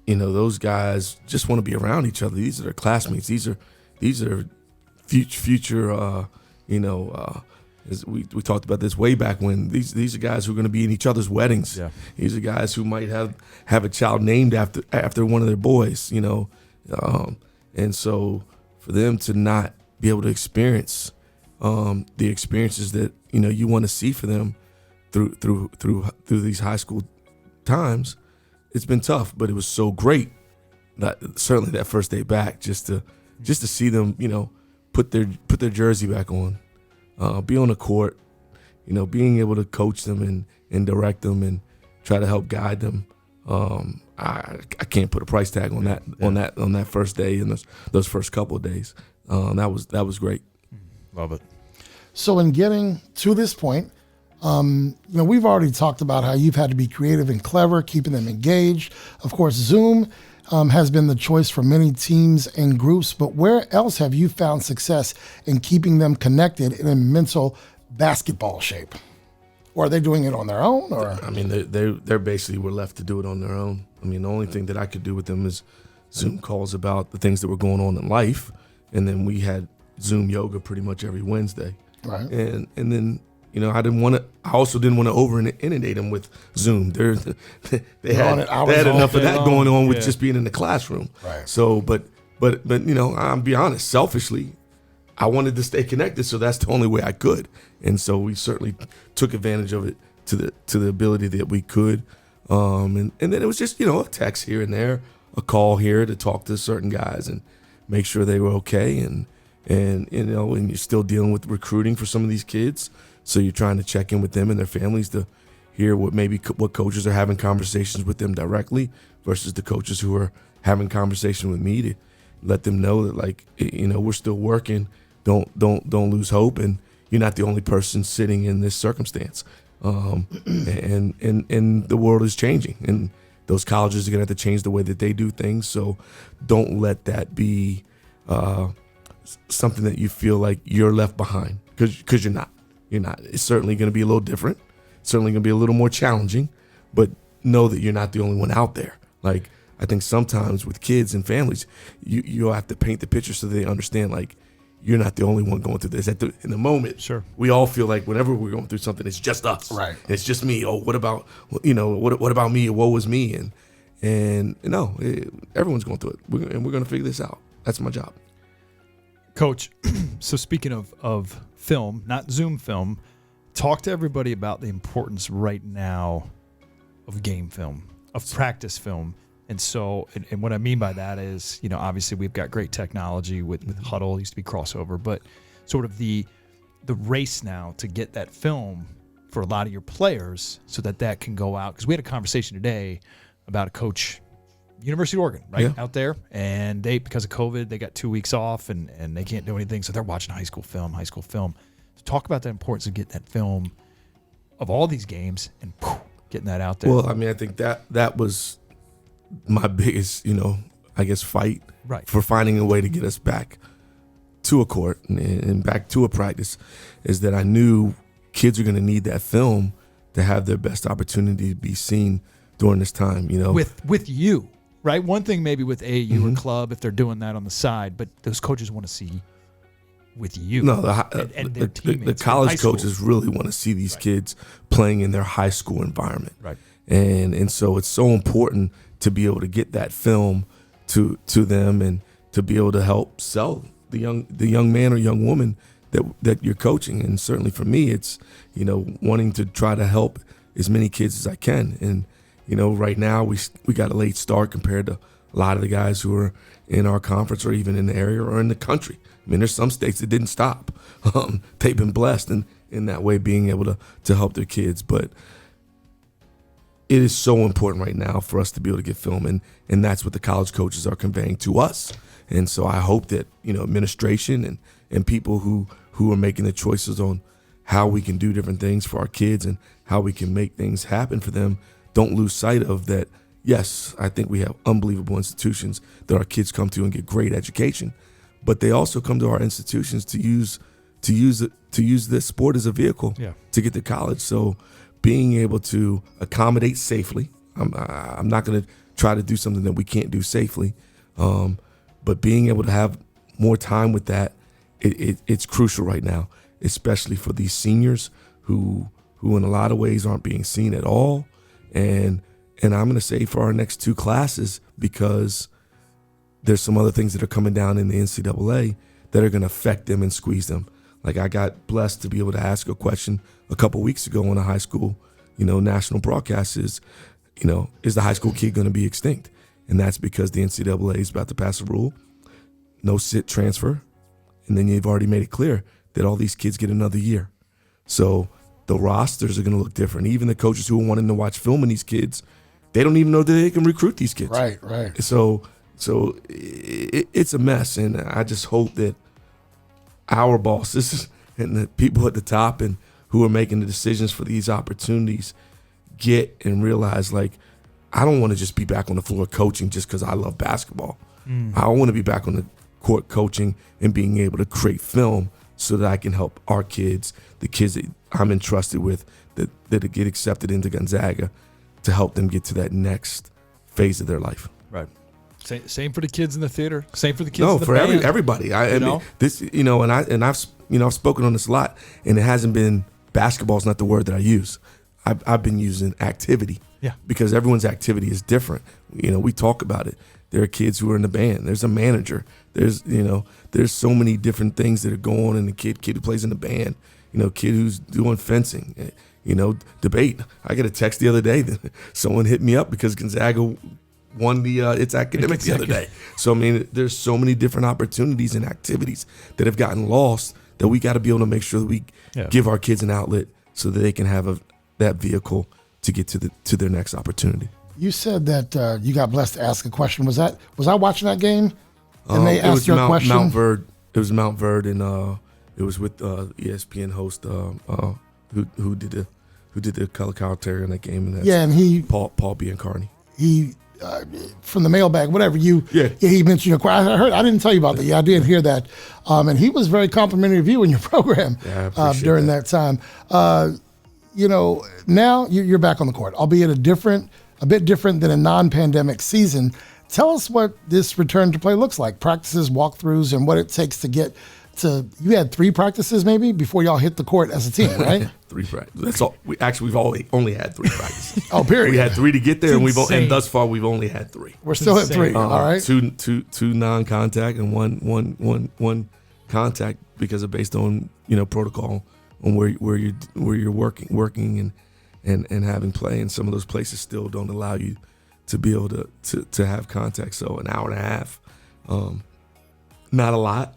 those guys just want to be around each other. These are their classmates. These are future. As we talked about this way back when. These are guys who are going to be in each other's weddings. Yeah. These are guys who might have a child named after one of their boys. And so for them to not be able to experience the experiences that you want to see for them through these high school times, it's been tough. But it was so great that certainly that first day back, just to see them, put their jersey back on, be on the court, being able to coach them and direct them and try to help guide them. I can't put a price tag on that on that first day and those first couple of days. That was great. Love it. So in getting to this point, we've already talked about how you've had to be creative and clever, keeping them engaged. Of course, Zoom has been the choice for many teams and groups, but where else have you found success in keeping them connected in a mental basketball shape? Or are they doing it on their own? Or they're basically were left to do it on their own. I mean, the only thing that I could do with them is Zoom calls about the things that were going on in life. And then we had Zoom yoga pretty much every Wednesday. Right. And then, you know, I also didn't want to over inundate them with Zoom. They had enough of that going on with just being in the classroom. Right. So, but you know, I'll be honest, selfishly, I wanted to stay connected, so that's the only way I could. And so we certainly took advantage of it to the ability that we could. And then it was just, you know, a text here and there, a call here to talk to certain guys and make sure they were okay. And you know, and you're still dealing with recruiting for some of these kids. So you're trying to check in with them and their families to hear what coaches are having conversations with them directly versus the coaches who are having conversation with me to let them know that, like, you know, we're still working. Don't lose hope, and you're not the only person sitting in this circumstance. And the world is changing, and those colleges are gonna have to change the way that they do things. So don't let that be something that you feel like you're left behind, because you're not. You're not. It's certainly going to be a little different. Certainly going to be a little more challenging, but know that you're not the only one out there. Like, I think sometimes with kids and families, you have to paint the picture so they understand, like, you're not the only one going through this. In the moment, sure, we all feel like whenever we're going through something, it's just us. Right. It's just me. Oh, what about, you know, what about me? Woe is me. And no, everyone's going through it. We're going to figure this out. That's my job. Coach, so speaking of film, not Zoom film, talk to everybody about the importance right now of game film, of practice film. And so, and what I mean by that is, you know, obviously we've got great technology with Huddle, it used to be crossover, but sort of the race now to get that film for a lot of your players so that can go out. Because we had a conversation today about a coach, University of Oregon, right, out there, and they, because of COVID, they got 2 weeks off and they can't do anything, so they're watching high school film. So talk about the importance of getting that film of all these games and getting that out there. Well, I mean, I think that was my biggest, you know, I guess, fight for finding a way to get us back to a court and back to a practice, is that I knew kids are going to need that film to have their best opportunity to be seen during this time, you know. With you. Right, one thing maybe with AAU or club if they're doing that on the side, but those coaches want to see with you. No, and their teammates. The college coaches really want to see these kids playing in their high school environment, right? And so it's so important to be able to get that film to them and to be able to help sell the young man or young woman that you're coaching. And certainly for me, it's, you know, wanting to try to help as many kids as I can. And you know, right now we got a late start compared to a lot of the guys who are in our conference or even in the area or in the country. I mean, there's some states that didn't stop. They've been blessed in that way, being able to help their kids. But it is so important right now for us to be able to get film, and that's what the college coaches are conveying to us. And so I hope that, you know, administration and people who are making the choices on how we can do different things for our kids and how we can make things happen for them don't lose sight of that. Yes, I think we have unbelievable institutions that our kids come to and get great education, but they also come to our institutions to use this sport as a vehicle to get to college. So being able to accommodate safely, I'm not going to try to do something that we can't do safely, but being able to have more time with that, it's crucial right now, especially for these seniors who in a lot of ways aren't being seen at all. And I'm going to say for our next two classes, because there's some other things that are coming down in the NCAA that are going to affect them and squeeze them. Like, I got blessed to be able to ask a question a couple weeks ago on a high school, you know, national broadcast is the high school kid going to be extinct? And that's because the NCAA is about to pass a rule, no sit transfer. And then you've already made it clear that all these kids get another year. So the rosters are going to look different. Even the coaches who are wanting to watch film on these kids, they don't even know that they can recruit these kids. Right. So it's a mess, and I just hope that our bosses and the people at the top and who are making the decisions for these opportunities get and realize, like, I don't want to just be back on the floor coaching just because I love basketball. I want to be back on the court coaching and being able to create film so that I can help our kids, the kids that I'm entrusted with, that get accepted into Gonzaga, to help them get to that next phase of their life. Right. Same for the kids in the theater. Same for the kids in the for band. everybody. I mean, this, I've spoken on this a lot, and it hasn't been, basketball's not the word that I use. I've been using activity. Yeah. Because everyone's activity is different. We talk about it. There are kids who are in the band. There's a manager. There's so many different things that are going on in the kid who plays in the band, kid who's doing fencing, debate. I got a text the other day that someone hit me up because Gonzaga won the its academics the other day. So, I mean, there's so many different opportunities and activities that have gotten lost that we got to be able to make sure that we give our kids an outlet so that they can have that vehicle to get to their next opportunity. You said that you got blessed to ask a question. Was I watching that game? And they asked you a question? It was Mount Verde, and it was with ESPN host who did the color commentary on that game. And that's and Paul Biancarni. He from the mailbag, whatever he mentioned your question. I didn't tell you about that. Yeah, I did hear that, and he was very complimentary of you in your program during that time. Now you're back on the court, albeit a bit different than a non-pandemic season. Tell us what this return to play looks like, practices, walkthroughs, and what it takes to get to. You had 3 practices maybe before y'all hit the court as a team, right? 3 practices. That's all. We've only had 3 practices. Oh, period. We had 3 to get there, and thus far we've only had 3. We're still at 3. All right. 2 non-contact and one contact because of based on protocol on where you're working and having play, and some of those places still don't allow you to be able to have contact. So an hour and a half, not a lot,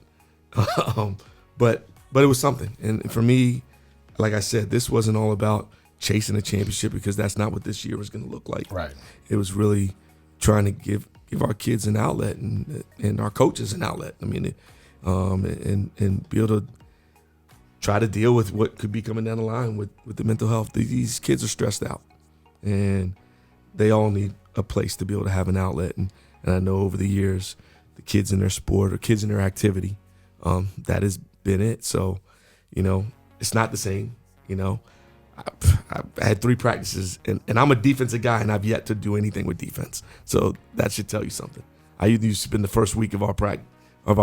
but it was something. And for me, like I said, this wasn't all about chasing a championship because that's not what this year was going to look like. Right. It was really trying to give our kids an outlet and our coaches an outlet. I mean, and be able to try to deal with what could be coming down the line with the mental health. These kids are stressed out, and they all need a place to be able to have an outlet. And I know over the years, the kids in their sport or kids in their activity, that has been it. So, it's not the same. I had 3 practices, and I'm a defensive guy, and I've yet to do anything with defense. So that should tell you something. I used to spend the first week of our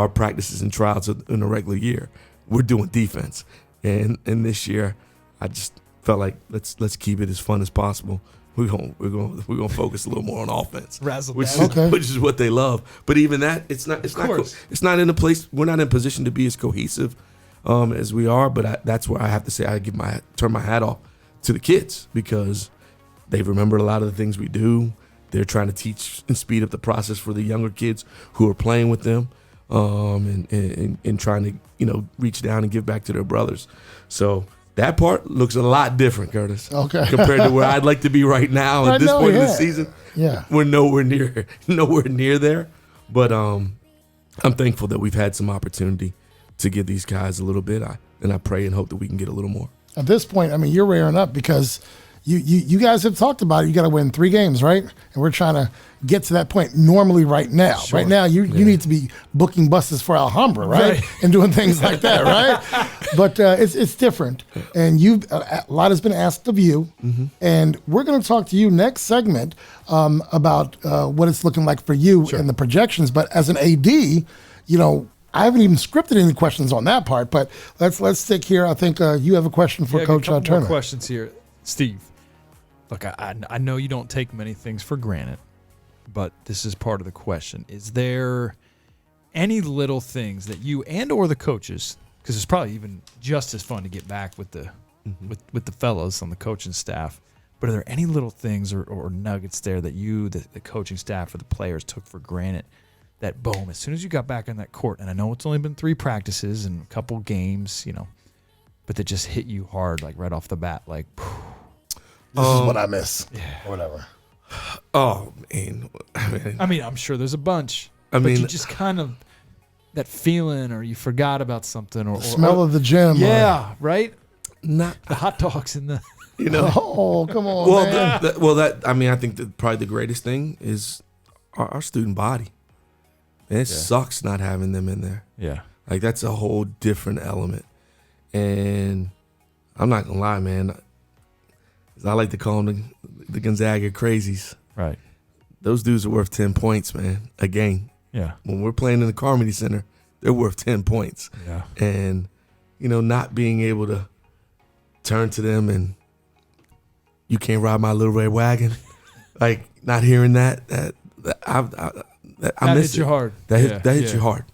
practices and trials in a regular year. We're doing defense, and this year, I just felt like let's keep it as fun as possible. We're gonna focus a little more on offense, which is what they love. But even that, it's not in a place. We're not in a position to be as cohesive as we are. But that's where I have to say turn my hat off to the kids because they've remembered a lot of the things we do. They're trying to teach and speed up the process for the younger kids who are playing with them. And trying to reach down and give back to their brothers. So that part looks a lot different, Kurtis. Okay. Compared to where I'd like to be right now at this point in the season. Yeah. We're nowhere near there. But I'm thankful that we've had some opportunity to give these guys a little bit. And I pray and hope that we can get a little more. At this point, I mean, you're rearing up because you guys have talked about it. You got to win 3 games, right? And we're trying to get to that point normally right now. Sure. Right now, you need to be booking buses for Alhambra, right? And doing things like that, right? But it's different. And a lot has been asked of you. Mm-hmm. And we're going to talk to you next segment about what it's looking like for you and the projections. But as an AD, I haven't even scripted any questions on that part. But let's stick here. I think you have a question for Coach Turner. More questions here, Steve. Look, I know you don't take many things for granted, but this is part of the question. Is there any little things that you and or the coaches, because it's probably even just as fun to get back with the with the fellows on the coaching staff, but are there any little things or nuggets there that you, the coaching staff or the players took for granted that, boom, as soon as you got back on that court, and I know it's only been 3 practices and a couple games, but that just hit you hard, like right off the bat, like, this is what I miss, or whatever. Oh, man. I mean, I'm sure there's a bunch. But you just kind of, that feeling, or you forgot about something. Or smell of the gym. Yeah, right? Not the hot dogs in the... Oh, come on, man. I think that probably the greatest thing is our student body. And it sucks not having them in there. Yeah. Like, that's a whole different element. And I'm not going to lie, man. I like to call them the Gonzaga crazies. Right. those dudes are worth 10 points, man. A game. Yeah. When we're playing in the Carmody Center, they're worth 10 points. Yeah. And, not being able to turn to them and you can't ride my little red wagon, like not hearing that I miss hits you hard. That hits you hard.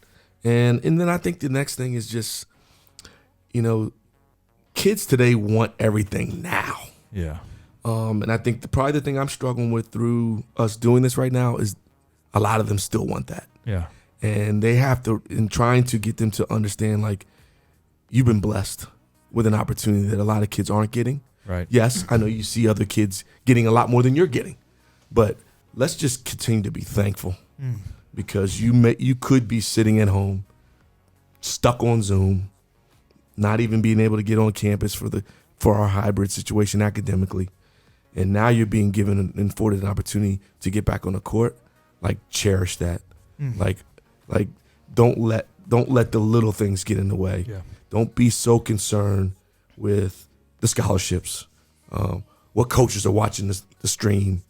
And then I think the next thing is just, kids today want everything now. Yeah. And I think probably the thing I'm struggling with through us doing this right now is a lot of them still want that. Yeah. And they have to, in trying to get them to understand, like, you've been blessed with an opportunity that a lot of kids aren't getting. Right. Yes, I know you see other kids getting a lot more than you're getting, but let's just continue to be thankful because you could be sitting at home, stuck on Zoom, not even being able to get on campus for our hybrid situation academically, and now you're being given and afforded an opportunity to get back on the court. Like, cherish that. Like don't let the little things get in the way. Yeah. Don't be so concerned with the scholarships, what coaches are watching the stream.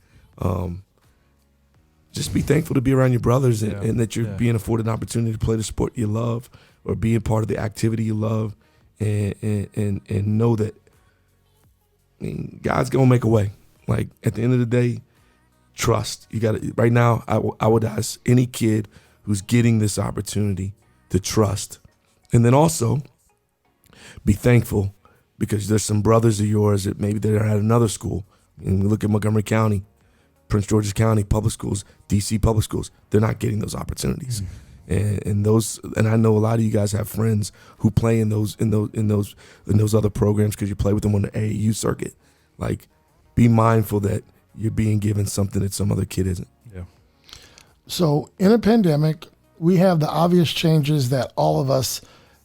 Just be thankful to be around your brothers and that you're being afforded an opportunity to play the sport you love or being part of the activity you love, and know that God's gonna make a way. Like, at the end of the day, trust. You got to, right now, I would ask any kid who's getting this opportunity to trust. And then also be thankful because there's some brothers of yours that maybe they're at another school. And we look at Montgomery County, Prince George's County public schools, DC public schools. They're not getting those opportunities. And I know a lot of you guys have friends who play in those other programs because you play with them on the AAU circuit. Like, be mindful that you're being given something that some other kid isn't. Yeah. So in a pandemic, we have the obvious changes that all of us,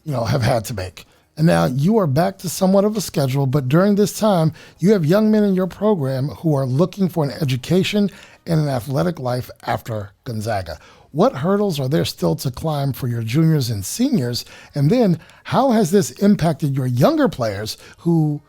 have had to make. And now you are back to somewhat of a schedule, but during this time, you have young men in your program who are looking for an education and an athletic life after Gonzaga. What hurdles are there still to climb for your juniors and seniors? And then how has this impacted your younger players who,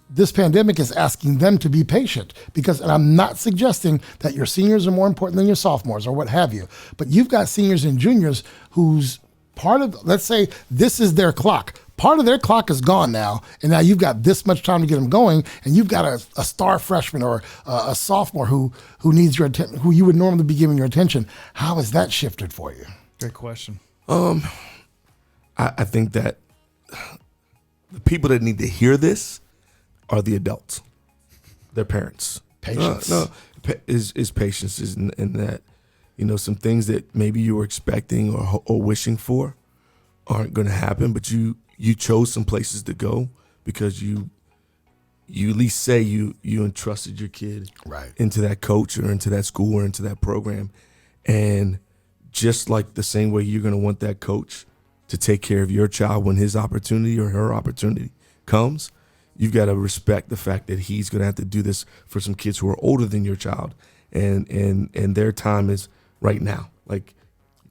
this pandemic is asking them to be patient? And I'm not suggesting that your seniors are more important than your sophomores or what have you, but you've got seniors and juniors whose part of, let's say this is their clock. Part of their clock is gone now, and now you've got this much time to get them going, and you've got a star freshman or a sophomore who needs your attention, who you would normally be giving your attention. How has that shifted for you? Great question. I think that the people that need to hear this are the adults, their parents. Patience. Is patience is in that, some things that maybe you were expecting or wishing for aren't going to happen, but you chose some places to go because you at least say you entrusted your kid into that coach or into that school or into that program. And just like the same way you're going to want that coach to take care of your child when his opportunity or her opportunity comes, you've got to respect the fact that he's going to have to do this for some kids who are older than your child, and their time is right now. Like,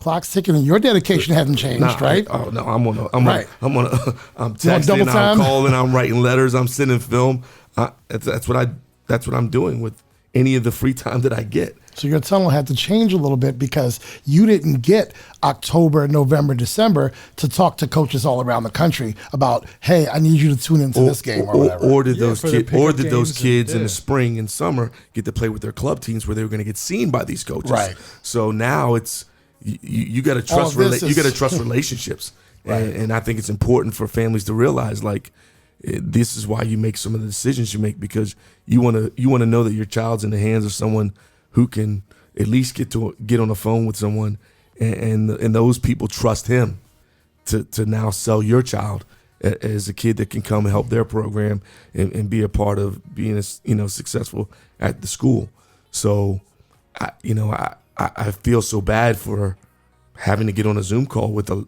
clock's ticking and your dedication hasn't changed, right? I'm texting, double time? I'm calling, I'm writing letters, I'm sending film. That's what I'm doing with any of the free time that I get. So your tunnel had to change a little bit because you didn't get October, November, December to talk to coaches all around the country about, hey, I need you to tune into this game or whatever. Or did those kids in the spring and summer get to play with their club teams where they were going to get seen by these coaches? Right. So now it's you got to trust. You got to trust relationships, right. And I think it's important for families to realize, like, this is why you make some of the decisions you make, because you want to know that your child's in the hands of someone who can at least get on the phone with someone, and those people trust him to now sell your child as a kid that can come and help their program and be a part of being successful at the school. So I feel so bad for having to get on a Zoom call with a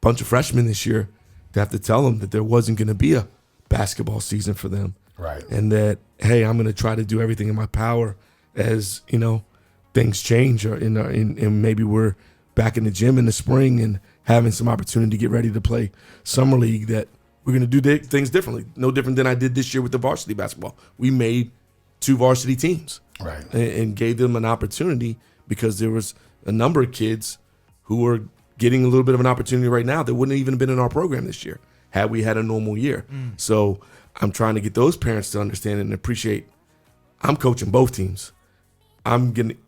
bunch of freshmen this year to have to tell them that there wasn't going to be a basketball season for them. Right. And that, hey, I'm going to try to do everything in my power as, things change and maybe we're back in the gym in the spring and having some opportunity to get ready to play summer league, that we're going to do things differently. No different than I did this year with the varsity basketball. We made 2 varsity teams. Right. And gave them an opportunity, because there was a number of kids who were getting a little bit of an opportunity right now that wouldn't have even been in our program this year had we had a normal year. So I'm trying to get those parents to understand and appreciate, I'm coaching both teams.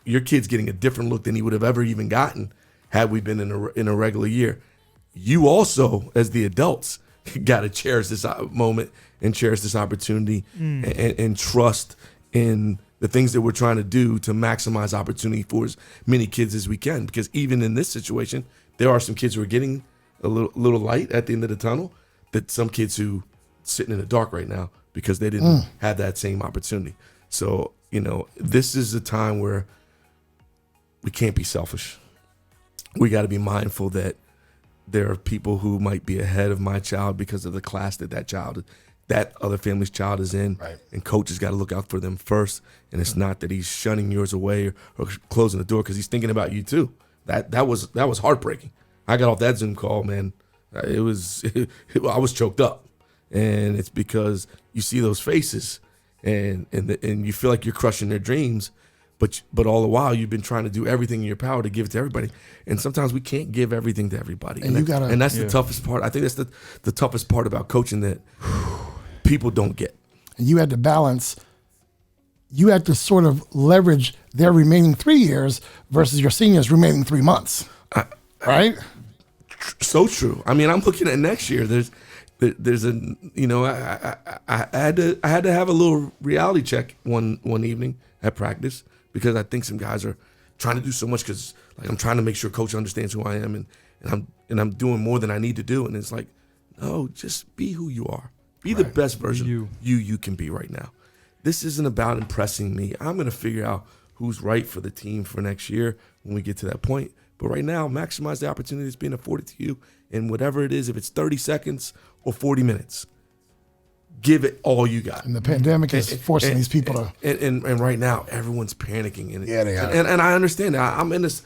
Your kid's getting a different look than he would have ever even gotten had we been in a regular year. You also, as the adults, got to cherish this moment and cherish this opportunity and trust in the things that we're trying to do to maximize opportunity for as many kids as we can. Because even in this situation, there are some kids who are getting a little light at the end of the tunnel, that some kids who sitting in the dark right now because they didn't have that same opportunity. So, this is a time where we can't be selfish. We got to be mindful that there are people who might be ahead of my child because of the class that other family's child is in. Right. And coach has got to look out for them first. And it's not that he's shunning yours away or closing the door, because he's thinking about you too. That was heartbreaking. I got off that Zoom call, man. I was choked up. And it's because you see those faces and you feel like you're crushing their dreams. But all the while, you've been trying to do everything in your power to give it to everybody. And sometimes we can't give everything to everybody. And that's the toughest part. I think that's the toughest part about coaching that people don't get. And you had to balance, you had to sort of leverage their remaining 3 years versus your seniors' remaining 3 months. Right? So true. I mean, I'm looking at next year. There's I had to have a little reality check one evening at practice, because I think some guys are trying to do so much, because I'm trying to make sure coach understands who I am, and I'm doing more than I need to do. And it's like, no, just be who you are. Be the best version you can be right now. This isn't about impressing me. I'm going to figure out who's right for the team for next year when we get to that point. But right now, maximize the opportunity that's being afforded to you, and whatever it is, if it's 30 seconds or 40 minutes, give it all you got. And the pandemic is forcing these people to. And right now, everyone's panicking. And, yeah, they are. And I understand that. I'm in this.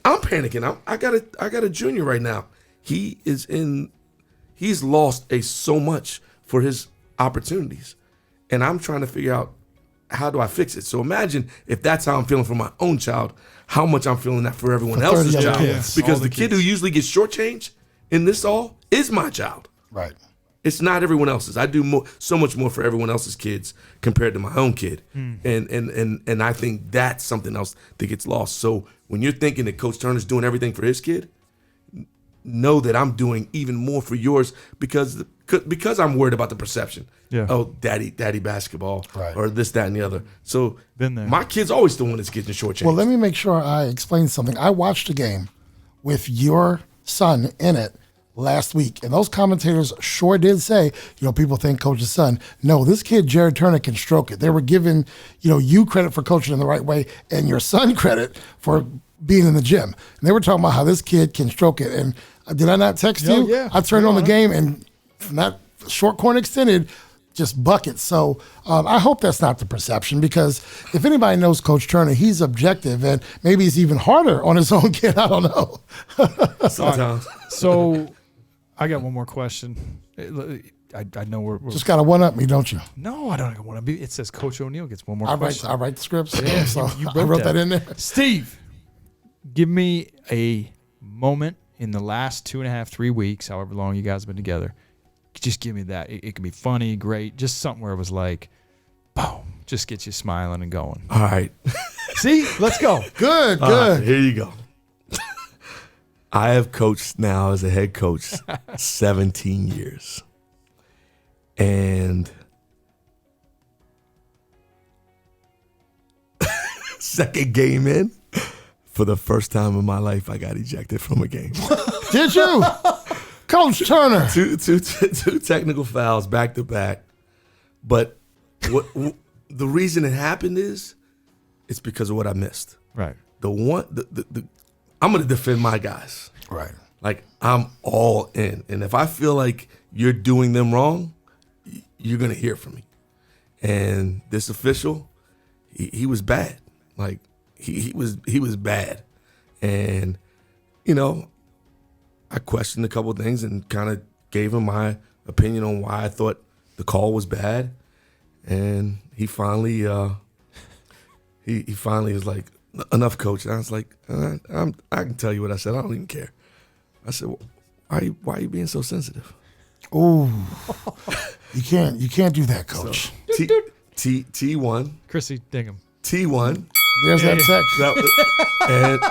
I'm panicking. I got a junior right now. He's lost so much for his opportunities, and I'm trying to figure out, how do I fix it? So imagine if that's how I'm feeling for my own child, how much I'm feeling that for everyone else's child. Kids. Because the kid who usually gets shortchanged in this all is my child. Right. It's not everyone else's. I do so much more for everyone else's kids compared to my own kid. And I think that's something else that gets lost. So when you're thinking that Coach Turner's doing everything for his kid, know that I'm doing even more for yours, because I'm worried about the perception. Yeah. Oh, daddy basketball, right, or this, that, and the other. So been there. My kid's always the one that's getting shortchanged. Well, let me make sure I explain something. I watched a game with your son in it last week, and those commentators sure did say, people think Coach's son. No, this kid, Jared Turner, can stroke it. They were giving, you credit for coaching in the right way, and your son credit for being in the gym. And they were talking about how this kid can stroke it. And did I not text you? Yeah. I turned on the game, and from that short corner extended, just buckets. So I hope that's not the perception, because if anybody knows Coach Turner, he's objective, and maybe he's even harder on his own kid. I don't know. Sometimes. So I got one more question. I know we're just got to one-up me, don't you? No, I don't want to be. It says Coach O'Neill gets one more question. I write the scripts. Yeah, so you I wrote that in there. Steve, give me a moment in the last 2.5, 3 weeks, however long you guys have been together. Just give me that. It can be funny, great, just something where it was like, boom, just gets you smiling and going. All right. See, let's go. Good. Here you go. I have coached now as a head coach 17 years. And second game in, for the first time in my life, I got ejected from a game. Did you? Coach Turner. Two technical fouls back to back. But the reason it happened is it's because of what I missed. Right. I'm going to defend my guys. Right. Like, I'm all in. And if I feel like you're doing them wrong, you're going to hear from me. And this official, he was bad. Like, he was bad. And, I questioned a couple of things and kind of gave him my opinion on why I thought the call was bad. And he finally he finally was like, enough, coach. And I was like, I can tell you what I said. I don't even care. I said, well, why are you being so sensitive? Oh, you can't do that, coach. So, T1. Chrissy Dingham. T1. There's that text.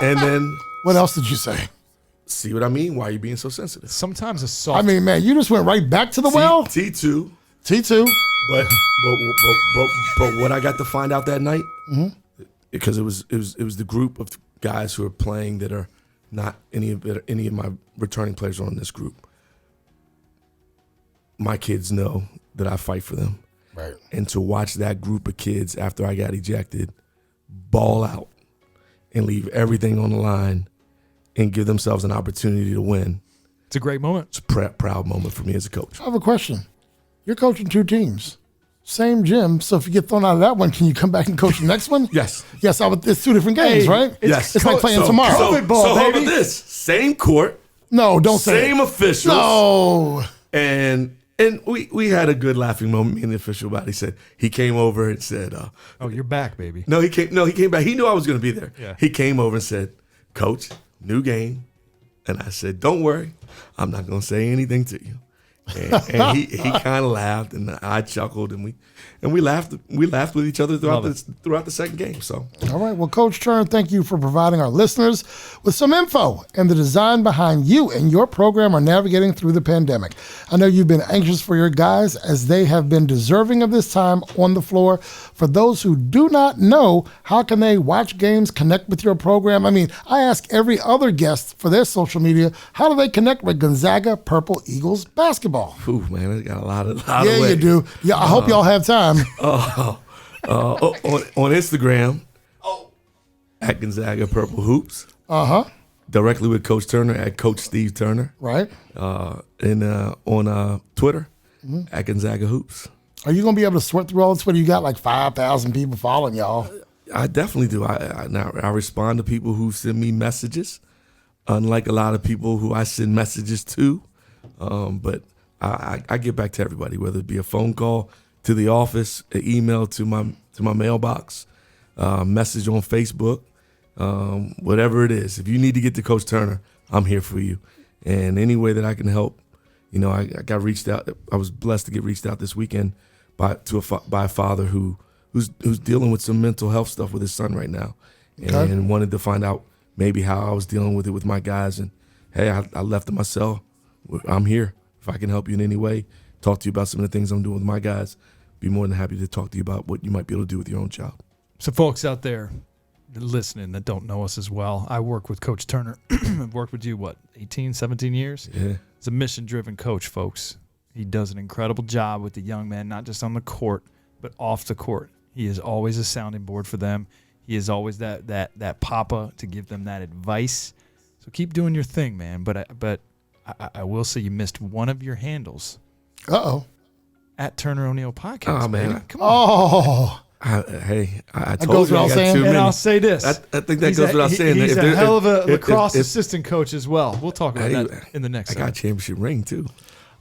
And then. What else did you say? See what I mean? Why are you being so sensitive? Sometimes a soft. I mean, man, you just went right back to the well. T2. T2. But what I got to find out that night, because it was the group of guys who are playing that are not any of my returning players are on this group. My kids know that I fight for them. Right. And to watch that group of kids after I got ejected ball out and leave everything on the line and give themselves an opportunity to win. It's a great moment. It's a proud moment for me as a coach. I have a question. You're coaching 2 teams. Same gym, so if you get thrown out of that one, can you come back and coach the next one? Yes. Yes, it's 2 different games, right? Yes. It's like playing tomorrow. COVID ball, so how baby. about this? Same court. No, don't say Same it. officials. No. And we had a good laughing moment, me and the official about it. He said, he came over and said, Oh, you're back, baby. he came back. He knew I was going to be there. Yeah. He came over and said, Coach, new game. And I said, don't worry. I'm not going to say anything to you. And he kind of laughed, and I chuckled, and we laughed with each other throughout the second game. So, All right. Well, Coach Turner, thank you for providing our listeners with some info and the design behind you and your program are navigating through the pandemic. I know you've been anxious for your guys as they have been deserving of this time on the floor. For those who do not know, how can they watch games, connect with your program? I mean, I ask every other guest for their social media, how do they connect with Gonzaga Purple Eagles basketball? ooh, man, it got a lot of Yeah, ways. you do. Yeah, I hope y'all have time. On Instagram, at Gonzaga Purple Hoops. Directly with Coach Turner at Coach Steve Turner. Right. And on Twitter at Gonzaga Hoops. Are you going to be able to sweat through all this? What, you got like 5,000 people following y'all? I definitely do. I respond to people who send me messages, unlike a lot of people who I send messages to. But I get back to everybody, whether it be a phone call to the office, an email to my mailbox, message on Facebook, whatever it is. If you need to get to Coach Turner, I'm here for you. And any way that I can help, I got reached out. I was blessed to get reached out this weekend by a father who's dealing with some mental health stuff with his son right now, and wanted to find out maybe how I was dealing with it with my guys. And hey, I left in my cell. I'm here. If I can help you in any way, talk to you about some of the things I'm doing with my guys, be more than happy to talk to you about what you might be able to do with your own job. So folks out there listening that don't know us as well, I work with Coach Turner. I've worked with you, 18, 17 years? Yeah. He's a mission-driven coach, folks. He does an incredible job with the young men, not just on the court, but off the court. He is always a sounding board for them. He is always that papa to give them that advice. So keep doing your thing, man. But I will say you missed one of your handles. Uh-oh. At Turner O'Neill Podcast. Oh, man. Baby. Come on. Oh. I goes told you without I got saying. too And many. I'll say this. I think that goes without saying. He's If a there- hell of a if- lacrosse if- assistant coach as well. We'll talk about that in the next I got a championship ring, too.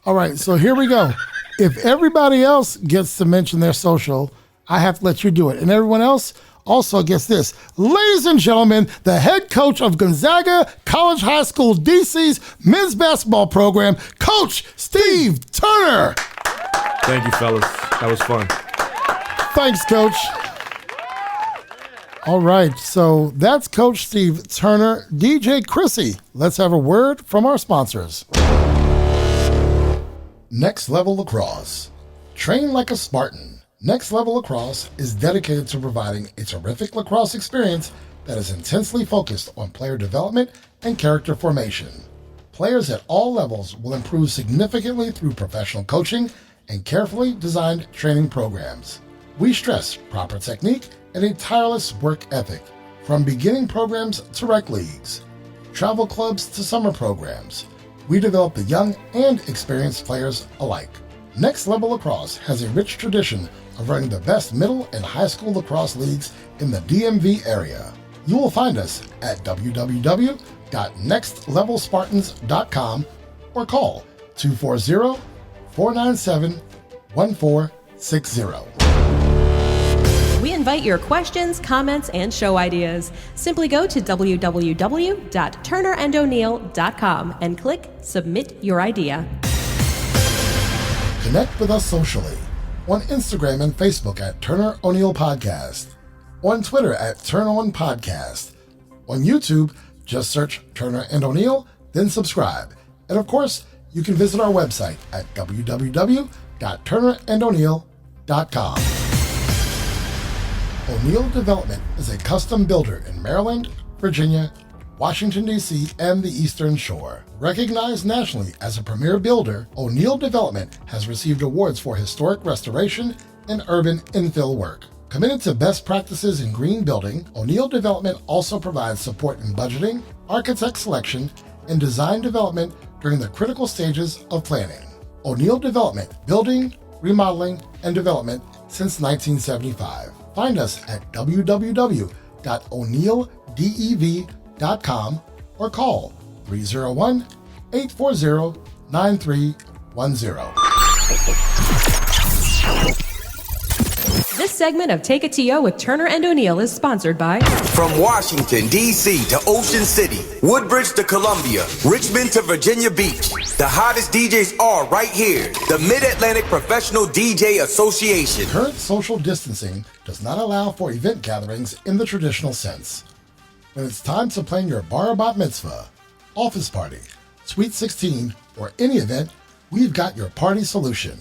All right, so here we go. If everybody else gets to mention their social, I have to let you do it. And everyone else also gets this. Ladies and gentlemen, the head coach of Gonzaga College High School DC's men's basketball program, Coach Steve Turner. Thank you, fellas. That was fun. Thanks, Coach. All right, so that's Coach Steve Turner. DJ Chrissy, let's have a word from our sponsors. Next Level Lacrosse. Train like a Spartan. Next Level Lacrosse is dedicated to providing a terrific lacrosse experience that is intensely focused on player development and character formation. Players at all levels will improve significantly through professional coaching and carefully designed training programs. We stress proper technique and a tireless work ethic, from beginning programs to rec leagues, travel clubs to summer programs. We develop the young and experienced players alike. Next Level Lacrosse has a rich tradition of running the best middle and high school lacrosse leagues in the DMV area. You will find us at www.nextlevelspartans.com or call 240-497-1460. We invite your questions, comments, and show ideas. Simply go to www.turnerandoneil.com and click Submit Your Idea. Connect with us socially on Instagram and Facebook at Turner O'Neill Podcast, on Twitter at Turn Podcast, on YouTube, just search Turner and O'Neill, then subscribe. And of course, you can visit our website at www.turnerandoneil.com. O'Neill Development is a custom builder in Maryland, Virginia, Washington, D.C., and the Eastern Shore. Recognized nationally as a premier builder, O'Neill Development has received awards for historic restoration and urban infill work. Committed to best practices in green building, O'Neill Development also provides support in budgeting, architect selection, and design development during the critical stages of planning. O'Neill Development, building, remodeling, and development since 1975. Find us at www.o'neilldev.com or call 301-840-9310. This segment of Take a TO with Turner and O'Neill is sponsored by... From Washington, D.C. to Ocean City, Woodbridge to Columbia, Richmond to Virginia Beach, the hottest DJs are right here. The Mid-Atlantic Professional DJ Association. Current social distancing does not allow for event gatherings in the traditional sense. When it's time to plan your bar bat mitzvah, office party, Sweet 16, or any event, we've got your party solution.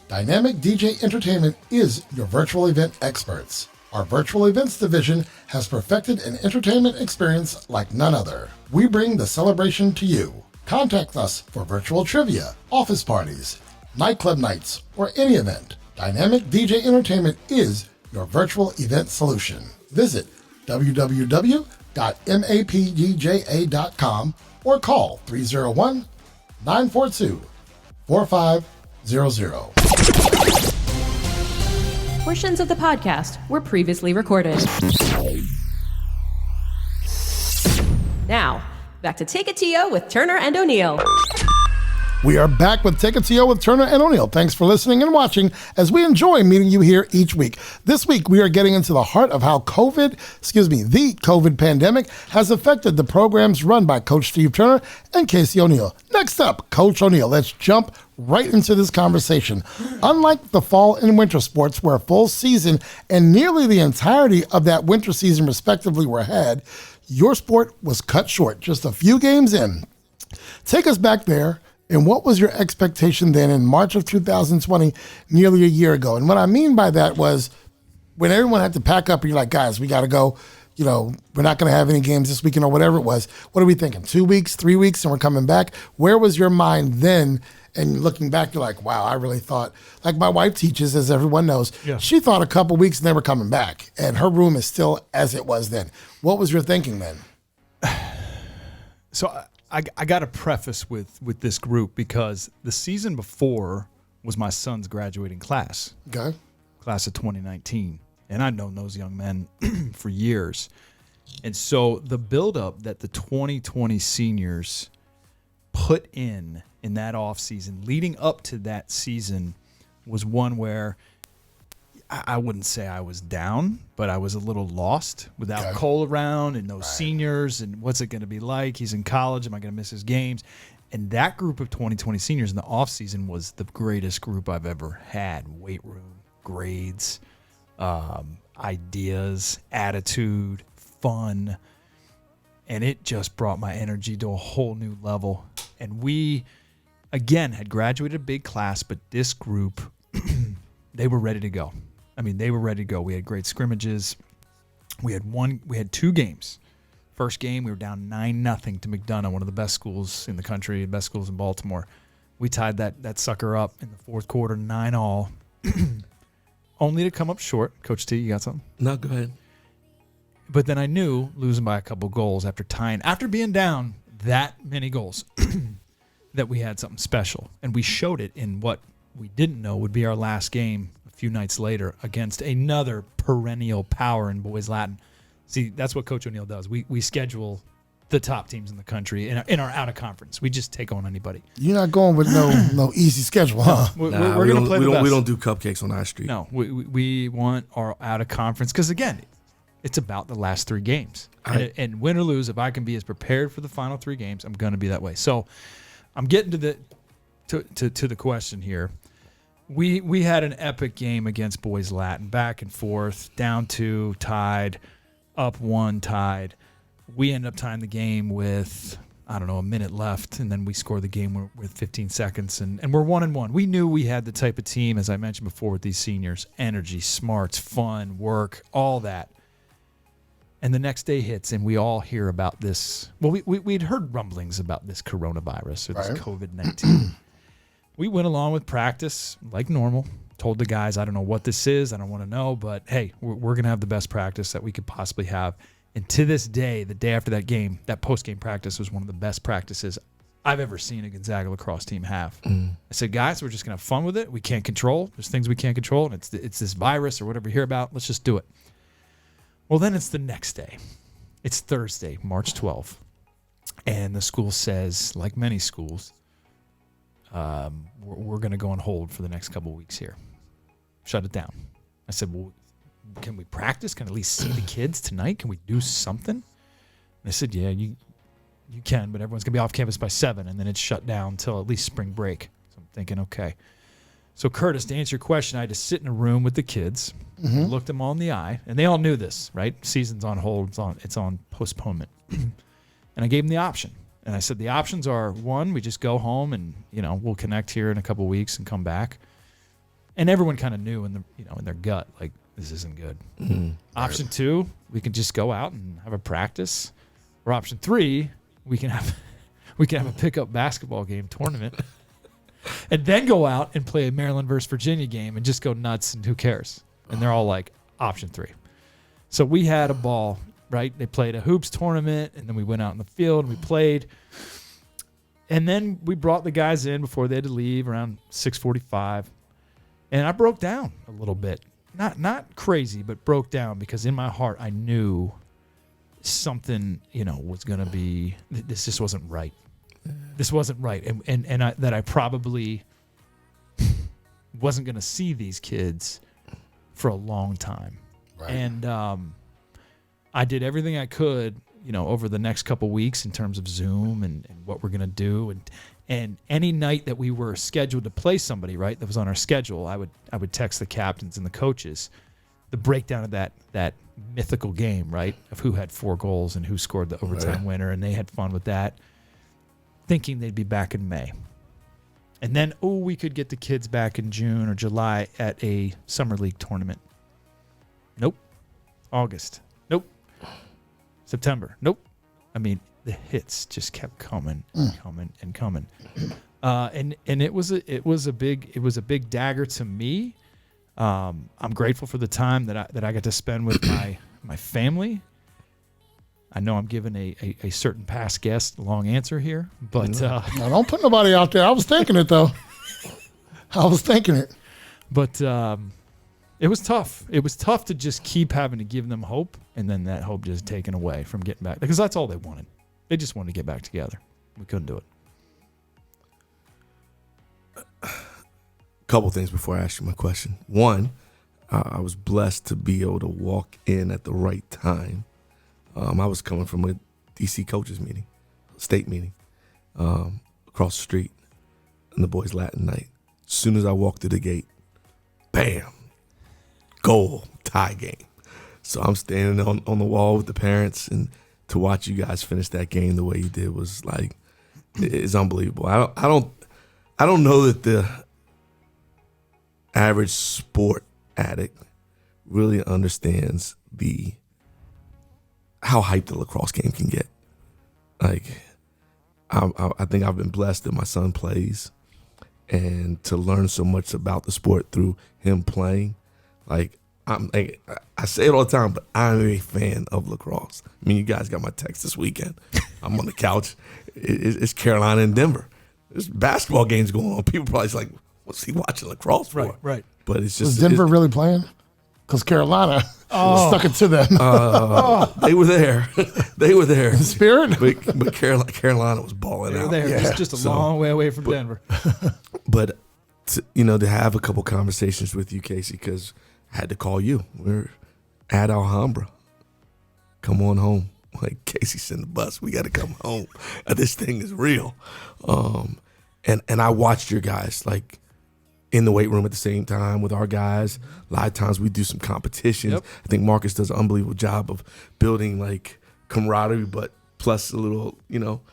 Dynamic DJ Entertainment is your virtual event experts. Our virtual events division has perfected an entertainment experience like none other. We bring the celebration to you. Contact us for virtual trivia, office parties, nightclub nights, or any event. Dynamic DJ Entertainment is your virtual event solution. Visit www.mapdja.com or call 301-942-4500. Portions of the podcast were previously recorded. Now, back to Take a TO with Turner and O'Neill. We are back with Take a TO with Turner and O'Neill. Thanks for listening and watching as we enjoy meeting you here each week. This week, we are getting into the heart of how the COVID pandemic has affected the programs run by Coach Steve Turner and Casey O'Neill. Next up, Coach O'Neill. Let's jump right into this conversation. Unlike the fall and winter sports where a full season and nearly the entirety of that winter season respectively were had, your sport was cut short just a few games in. Take us back there. And what was your expectation then in March of 2020, nearly a year ago? And what I mean by that was when everyone had to pack up and you're like, guys, we got to go, we're not going to have any games this weekend or whatever it was. What are we thinking? 2 weeks, 3 weeks, and we're coming back? Where was your mind then? And looking back, you're like, wow, I really thought, like my wife teaches, as everyone knows, She thought a couple weeks and they were coming back. And her room is still as it was then. What was your thinking then? So I got to preface with this group because the season before was my son's graduating class. Okay. Class of 2019. And I've known those young men for years. And so the buildup that the 2020 seniors put in that offseason, leading up to that season, was one where I wouldn't say I was down, but I was a little lost without Cole around and those seniors and what's it going to be like? He's in college. Am I going to miss his games? And that group of 2020 seniors in the offseason was the greatest group I've ever had. Weight room, grades, ideas, attitude, fun. And it just brought my energy to a whole new level. And we, again, had graduated a big class, but this group, they were ready to go. I mean, they were ready to go. We had great scrimmages. We had 2 games. First game, we were down 9-0 to McDonough, one of the best schools in the country, best schools in Baltimore. We tied that sucker up in the fourth quarter, 9-all, only to come up short. Coach T, you got something? No, go ahead. But then I knew losing by a couple goals after being down that many goals, that we had something special. And we showed it in what we didn't know would be our last game a few nights later against another perennial power in boys Latin. See, that's what Coach O'Neill does. We schedule the top teams in the country in our out of conference. We just take on anybody. You're not going with no easy schedule, huh? We're going to play the best. We don't do cupcakes on our street. No, we want our out of conference because, again, it's about the last 3 games. And win or lose, if I can be as prepared for the final 3 games, I'm going to be that way. So I'm getting to the question here. We had an epic game against Boys Latin, back and forth, down 2, tied, up 1, tied. We end up tying the game with, a minute left, and then we score the game with 15 seconds, and we're 1-1. We knew we had the type of team, as I mentioned before, with these seniors: energy, smarts, fun, work, all that. And the next day hits, and we all hear about this. Well, we'd heard rumblings about this coronavirus or this COVID-19. We went along with practice like normal, told the guys, I don't know what this is, I don't want to know, but hey, we're going to have the best practice that we could possibly have. And to this day, the day after that game, that post-game practice was one of the best practices I've ever seen a Gonzaga lacrosse team have. I said, guys, we're just going to have fun with it. We can't control. There's things we can't control, and it's this virus or whatever you hear about. Let's just do it. Well, then it's the next day. It's Thursday, March 12th. And the school says, like many schools, we're going to go on hold for the next couple of weeks here. Shut it down. I said, well, can we practice? Can I at least see the kids tonight? Can we do something? And they said, yeah, you can, but everyone's going to be off campus by 7, and then it's shut down until at least spring break. So I'm thinking, okay. So, Kurtis, to answer your question, I had to sit in a room with the kids, look them all in the eye, and they all knew this, right? Season's on hold. It's on postponement. And I gave them the option. And I said, the options are, 1, we just go home and, we'll connect here in a couple of weeks and come back. And everyone kind of knew in their gut, like, this isn't good. Option 2, we can just go out and have a practice. Or option 3, we can have a pickup basketball game tournament, and then go out and play a Maryland versus Virginia game and just go nuts, and who cares? And they're all like, option 3. So we had a ball, right? They played a hoops tournament, and then we went out in the field and we played. And then we brought the guys in before they had to leave around 6:45. And I broke down a little bit. Not crazy, but broke down because in my heart I knew something, was going to be, this just wasn't right. This wasn't right. And I probably wasn't going to see these kids for a long time. Right. And I did everything I could, over the next couple weeks in terms of Zoom and what we're going to do. And any night that we were scheduled to play somebody, right, that was on our schedule, I would text the captains and the coaches the breakdown of that mythical game, right, of who had 4 goals and who scored the overtime winner, and they had fun with that, thinking they'd be back in May. And then, we could get the kids back in June or July at a summer league tournament. Nope. August. Nope. September. Nope. I mean, the hits just kept coming and coming. And it was a big dagger to me. I'm grateful for the time that I got to spend with my family. I know I'm giving a certain past guest a long answer here, but no, don't put nobody out there. I was thinking it though. But it was tough. It was tough to just keep having to give them hope, and then that hope just taken away from getting back, because that's all they wanted. They just wanted to get back together. We couldn't do it. Couple things before I ask you my question. One, I was blessed to be able to walk in at the right time. I was coming from a DC coaches meeting, state meeting, across the street, and the boys' Latin night. As soon as I walked through the gate, bam, goal, tie game. So I'm standing on the wall with the parents, and to watch you guys finish that game the way you did was like, it's unbelievable. I don't know that the average sport addict really understands how hyped the lacrosse game can get. Like, I think I've been blessed that my son plays, and to learn so much about the sport through him playing. Like, I say it all the time, but I'm a fan of lacrosse. I mean, you guys got my text this weekend. I'm on the couch. It's Carolina and Denver. There's basketball games going on. People probably like, what's he watching lacrosse for? Right. But it's just. Was Denver really playing? because Carolina stuck it to them. They were there. They were there. In spirit? But Carolina was balling out. There, it's just a long way away from Denver. But, to have a couple conversations with you, Casey, because I had to call you. We're at Alhambra. Come on home. Like, Casey, send the bus. We got to come home. This thing is real. And I watched your guys, like, in the weight room at the same time with our guys. A lot of times we do some competitions. Yep. I think Marcus does an unbelievable job of building, like, camaraderie, but plus a little,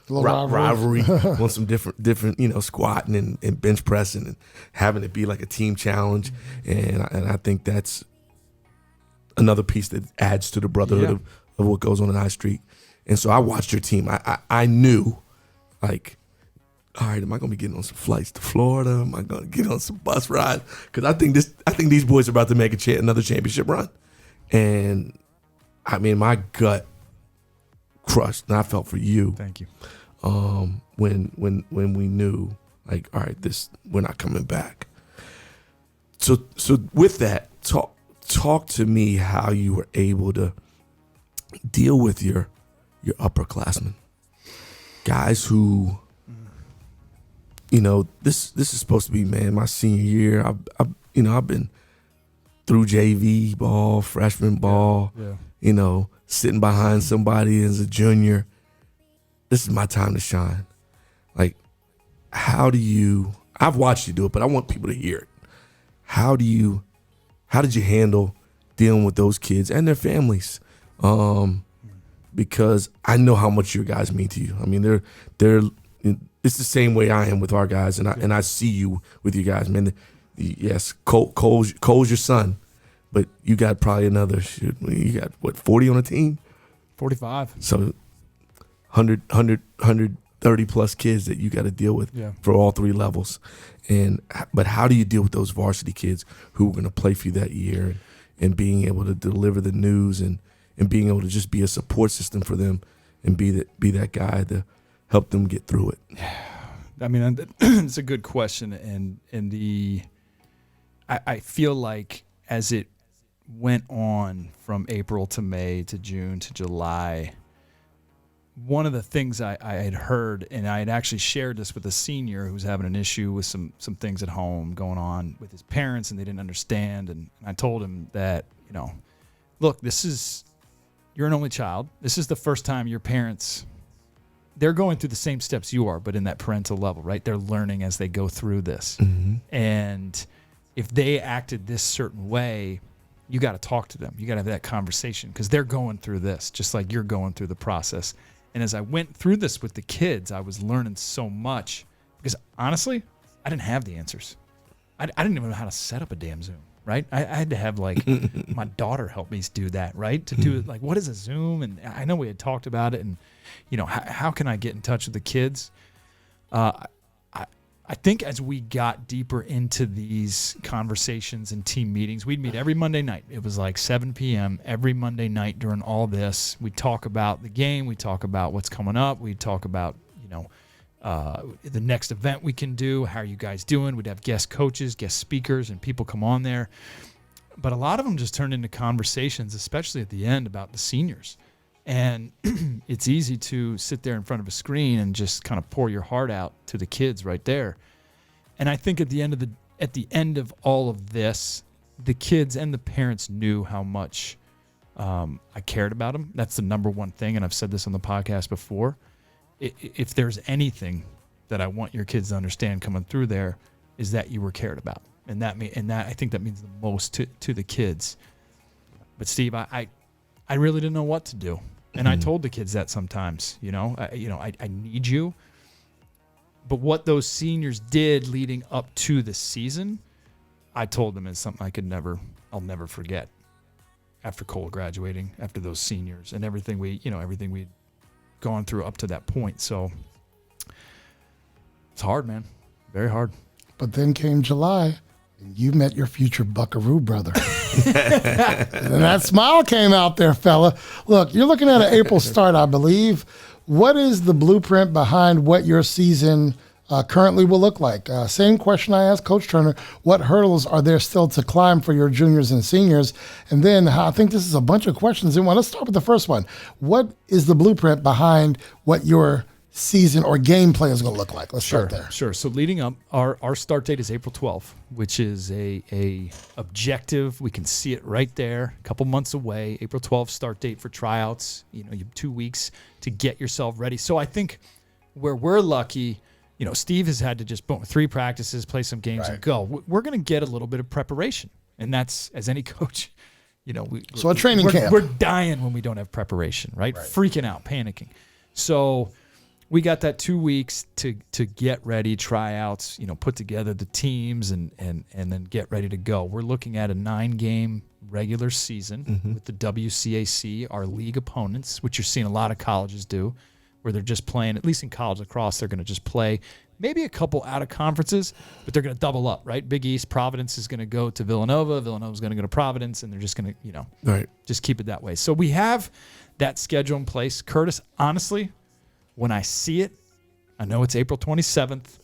rivalry on some different, squatting and bench pressing and having it be like a team challenge. And I think that's another piece that adds to the brotherhood of what goes on in High Street. And so I watched your team. I knew, like, all right, am I going to be getting on some flights to Florida? Am I going to get on some bus rides? Because I think these boys are about to make another championship run. And, I mean, my gut crushed, and I felt for you. Thank you. When we knew, like, all right, we're not coming back. So with that, talk to me how you were able to deal with your upperclassmen, guys who, this is supposed to be, man, my senior year. I've been through JV ball, freshman ball, sitting behind somebody as a junior. This is my time to shine. Like, I've watched you do it, but I want people to hear it. How did you handle dealing with those kids and their families? Because I know how much your guys mean to you. I mean, it's the same way I am with our guys, and I see you with you guys, man. Yes, Cole's your son, but you got probably another. You got what, 40 on a team? 45. So 130 plus kids that you got to deal with for all three levels. But how do you deal with those varsity kids who are going to play for you that year, and being able to deliver the news and being able to just be a support system for them and be that guy to help them get through it? I mean, it's a good question, and I feel like as it went on from April to May to June to July, one of the things I had heard, and I had actually shared this with a senior who was having an issue with some things at home going on with his parents, and they didn't understand, and I told him that, look, you're an only child. This is the first time your parents, they're going through the same steps you are, but in that parental level, right? They're learning as they go through this. Mm-hmm. And if they acted this certain way, you got to talk to them. You got to have that conversation because they're going through this just like you're going through the process. And as I went through this with the kids, I was learning so much because honestly, I didn't have the answers. I didn't even know how to set up a damn Zoom, right? I had to have like my daughter help me do that, right? To do it, like, what is a Zoom? And I know we had talked about it, and how can I get in touch with the kids? I think as we got deeper into these conversations and team meetings, we'd meet every Monday night. It was like 7 p.m. every Monday night during all this. We'd talk about the game. We'd talk about what's coming up. We'd talk about, the next event we can do. How are you guys doing? We'd have guest coaches, guest speakers, and people come on there. But a lot of them just turned into conversations, especially at the end, about the seniors. And it's easy to sit there in front of a screen and just kind of pour your heart out to the kids right there. And I think at the end of all of this, the kids and the parents knew how much I cared about them. That's the number one thing, and I've said this on the podcast before. If there's anything that I want your kids to understand coming through there, is that you were cared about, and that I think that means the most to the kids. But Steve, I really didn't know what to do. And I told the kids that sometimes, I need you. But what those seniors did leading up to the season, I told them is something I'll never forget. After Cole graduating, after those seniors and everything we'd gone through up to that point. So it's hard, man. Very hard. But then came July, and you met your future Buckaroo brother. And that smile came out there, fella. Look, you're looking at an April start, I believe. What is the blueprint behind what your season currently will look like. Same question I asked Coach Turner, what hurdles are there still to climb for your juniors and seniors? And then I think this is a bunch of questions in one. Let's start with the first one. What is the blueprint behind what your season or gameplay is going to look like? Let's start there. Sure. So leading up, our start date is April 12th, which is a objective. We can see it right there, a couple months away. April 12th start date for tryouts. You have 2 weeks to get yourself ready. So I think where we're lucky, Steve has had to just 3 practices, play some games, and go. We're going to get a little bit of preparation, and that's, as any coach, so a training camp. We're dying when we don't have preparation, right? Freaking out, panicking. So we got that 2 weeks to get ready, tryouts, put together the teams and then get ready to go. We're looking at a 9-game regular season with the WCAC, our league opponents, which you're seeing a lot of colleges do, where they're just playing, at least in college lacrosse, they're going to just play maybe a couple out of conferences, but they're going to double up, right? Big East, Providence is going to go to Villanova. Villanova's going to go to Providence, and they're just going to, just keep it that way. So we have that schedule in place. Kurtis, honestly, when I see it, I know it's April 27th,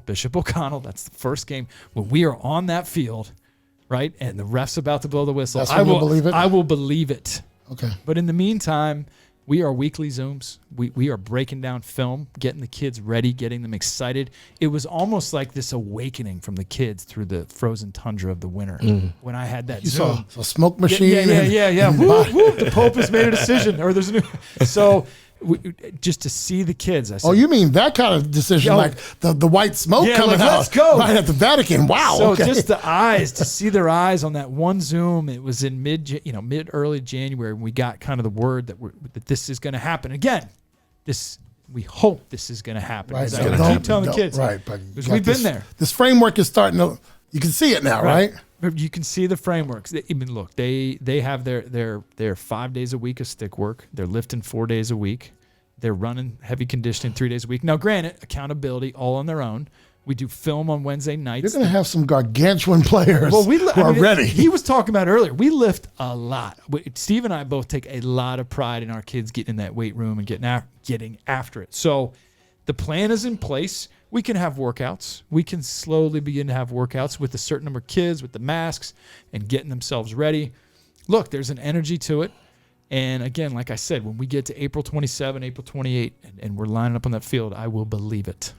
Bishop O'Connell, that's the first game. When we are on that field, right, and the ref's about to blow the whistle, that's when you'll believe it? I will believe it. Okay. But in the meantime, we are weekly Zooms. We are breaking down film, getting the kids ready, getting them excited. It was almost like this awakening from the kids through the frozen tundra of the winter when I had that Zoom. Saw a smoke machine. Yeah. Whoop, whoop, the Pope has made a decision, or there's a new. So just to see the kids. I said, you mean that kind of decision, like the white smoke coming out let's go. right at the Vatican. Wow. So just the eyes, to see their eyes on that one Zoom. It was in mid-early January when we got kind of the word that this is going to happen. Again, we hope this is going to happen. Right. I keep telling the kids. Right. Because we've been there. This framework is starting to, you can see it now, right? You can see the frameworks. Look, they have their 5 days a week of stick work. They're lifting 4 days a week. They're running heavy conditioning 3 days a week. Now, granted, accountability all on their own. We do film on Wednesday nights. You're going to have some gargantuan players who are ready. He was talking about earlier. We lift a lot. Steve and I both take a lot of pride in our kids getting in that weight room and getting after it. So the plan is in place. We can have workouts. We can slowly begin to have workouts with a certain number of kids, with the masks, and getting themselves ready. Look, there's an energy to it. And again, like I said, when we get to April 27, April 28, and we're lining up on that field, I will believe it.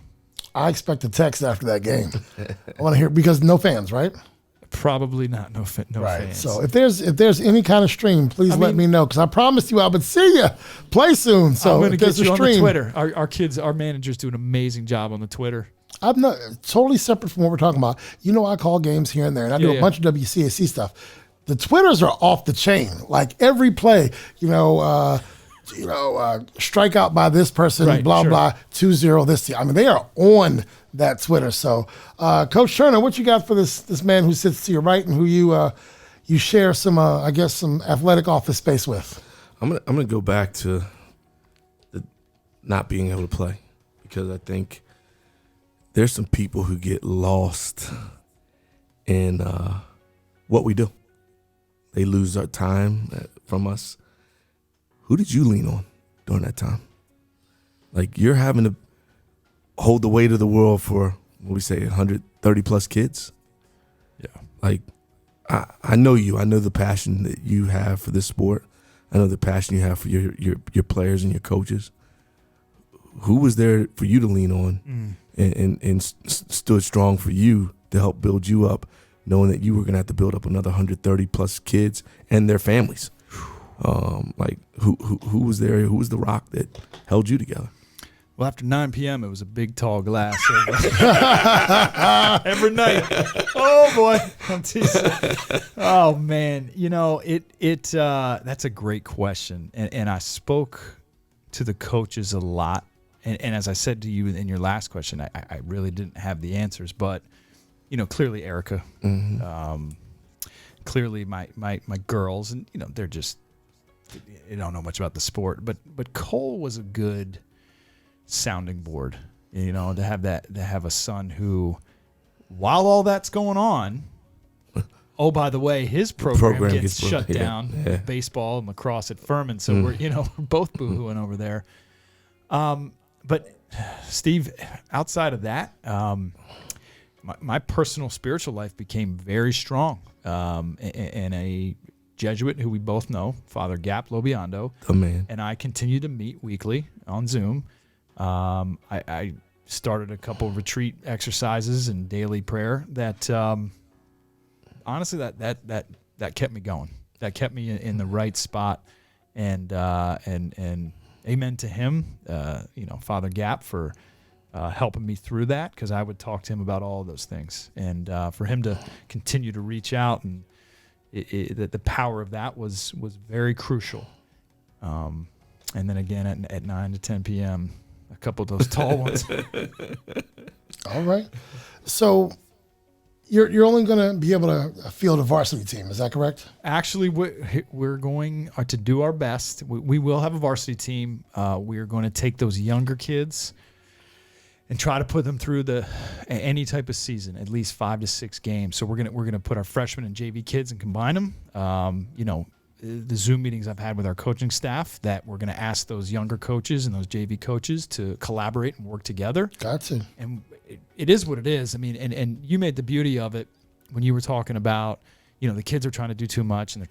I expect a text after that game. I want to hear, because no fans, right? Probably not. No fans. So if there's any kind of stream, please let me know, because I promised you I would see you play soon. So I'm going to get you on the Twitter. Our managers do an amazing job on the Twitter. I'm not totally separate from what we're talking about. I call games here and there, and I do a bunch of WCAC stuff. The Twitters are off the chain. Like every play, strikeout by this person, right, blah, 2-0 this team. I mean, they are on that Twitter. So, Coach Turner, what you got for this man who sits to your right and who you share some athletic office space with? I'm gonna go back to the not being able to play, because I think there's some people who get lost in what we do. They lose their time from us. Who did you lean on during that time? Like, you're having to hold the weight of the world for, what we say, 130 plus kids. Yeah. Like, I know you. I know the passion that you have for this sport. I know the passion you have for your players and your coaches. Who was there for you to lean on and stood strong for you to help build you up, knowing that you were going to have to build up another 130 plus kids and their families? Who was there? Who was the rock that held you together? Well, after 9 p.m., it was a big, tall glass every night. Oh boy, I'm teasing. Oh man, that's a great question, and I spoke to the coaches a lot, and as I said to you in your last question, I really didn't have the answers, but clearly Erica, clearly my girls, and they're just, they don't know much about the sport, but Cole was a good sounding board, to have a son who, while all that's going on, oh, by the way, his program gets shut down, baseball and lacrosse at Furman, so we're both boo-hooing over there. But Steve, outside of that, my personal spiritual life became very strong. And a Jesuit who we both know, Father Gap Lobiando, the man, and I continue to meet weekly on Zoom. I started a couple of retreat exercises and daily prayer that, honestly, that kept me going. That kept me in the right spot, and amen to him, Father Gap, for helping me through that, because I would talk to him about all of those things, and for him to continue to reach out, and the power of that was very crucial. And then again at 9 to 10 p.m., a couple of those tall ones. All right. So you're only going to be able to field a varsity team. Is that correct? Actually, we're going to do our best. We will have a varsity team. We are going to take those younger kids and try to put them through any type of season, at least 5 to 6 games. So we're gonna put our freshmen and JV kids and combine them. The Zoom meetings I've had with our coaching staff, that we're going to ask those younger coaches and those JV coaches to collaborate and work together. Gotcha. And it is what it is. I mean, and you made the beauty of it when you were talking about, the kids are trying to do too much and